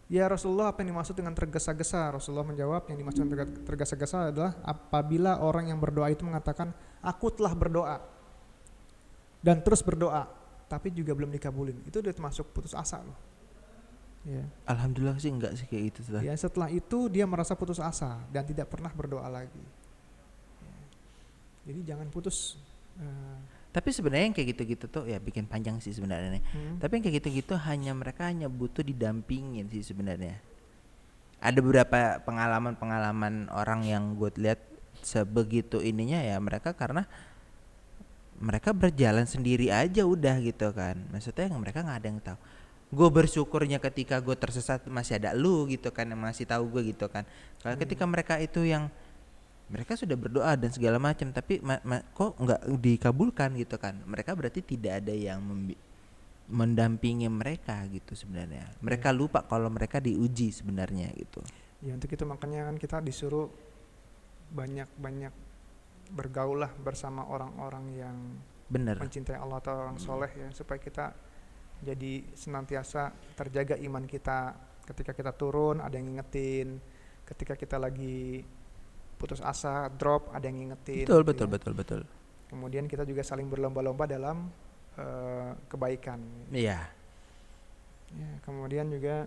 ya Rasulullah, apa yang dimaksud dengan tergesa-gesa? Rasulullah menjawab, yang dimaksud tergesa-gesa adalah apabila orang yang berdoa itu mengatakan, aku telah berdoa dan terus berdoa tapi juga belum dikabulin, itu udah termasuk putus asa loh. Ya. Alhamdulillah sih enggak sih kayak gitu. Ya, setelah itu dia merasa putus asa dan tidak pernah berdoa lagi. Ya. Jadi jangan putus. Tapi sebenarnya yang kayak gitu-gitu tuh ya bikin panjang sih sebenarnya nih. Tapi yang kayak gitu-gitu mereka hanya butuh didampingin sih sebenarnya. Ada beberapa pengalaman orang yang gue lihat sebegitu ininya ya, mereka karena mereka berjalan sendiri aja udah gitu kan. Maksudnya mereka nggak ada yang tahu. Gue bersyukurnya ketika gue tersesat masih ada lu gitu kan yang masih tahu gue gitu kan. Kalau ketika mereka itu yang mereka sudah berdoa dan segala macam tapi kok nggak dikabulkan gitu kan, mereka berarti tidak ada yang mendampingi mereka gitu sebenarnya. Mereka lupa kalau mereka diuji sebenarnya gitu ya. Untuk itu makanya kan kita disuruh banyak-banyak bergaul lah bersama orang-orang yang benar mencintai Allah atau orang soleh ya, supaya kita jadi senantiasa terjaga iman kita. Ketika kita turun ada yang ngingetin, ketika kita lagi putus asa, drop, ada yang ngingetin. Betul. Kemudian kita juga saling berlomba-lomba dalam kebaikan. Iya. Ya, kemudian juga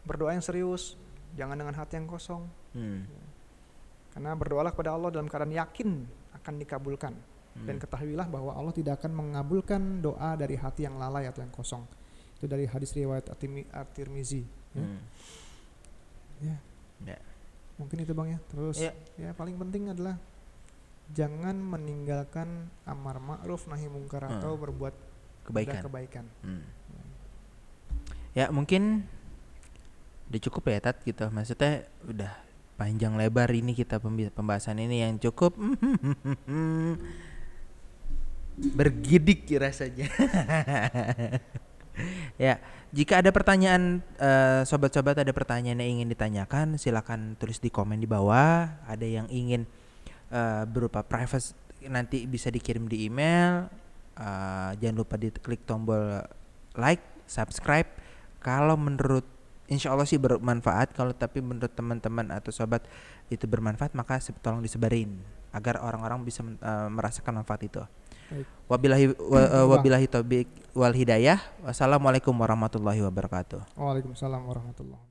berdoa yang serius, jangan dengan hati yang kosong. Ya. Karena berdoalah kepada Allah dalam keadaan yakin akan dikabulkan. Dan ketahuilah bahwa Allah tidak akan mengabulkan doa dari hati yang lalai atau yang kosong. Itu dari hadis riwayat At-Tirmizi. Ya. Mungkin itu Bang ya. Terus ya paling penting adalah jangan meninggalkan amar ma'ruf nahi mungkar atau berbuat kebaikan. Ya mungkin udah cukup ya Tat gitu. Maksudnya udah panjang lebar ini kita pembahasan ini yang cukup bergidik rasanya. Ya, jika ada pertanyaan sobat-sobat, ada pertanyaan yang ingin ditanyakan, silakan tulis di komen di bawah. Ada yang ingin berupa private nanti bisa dikirim di email. Jangan lupa diklik tombol like, subscribe. Kalau menurut insya Allah sih bermanfaat. Kalau tapi menurut teman-teman atau sobat itu bermanfaat, maka tolong disebarin agar orang-orang bisa merasakan manfaat itu. Wabillahi taufiq wal hidayah. Wassalamualaikum warahmatullahi wabarakatuh. Waalaikumsalam warahmatullahi wabarakatuh.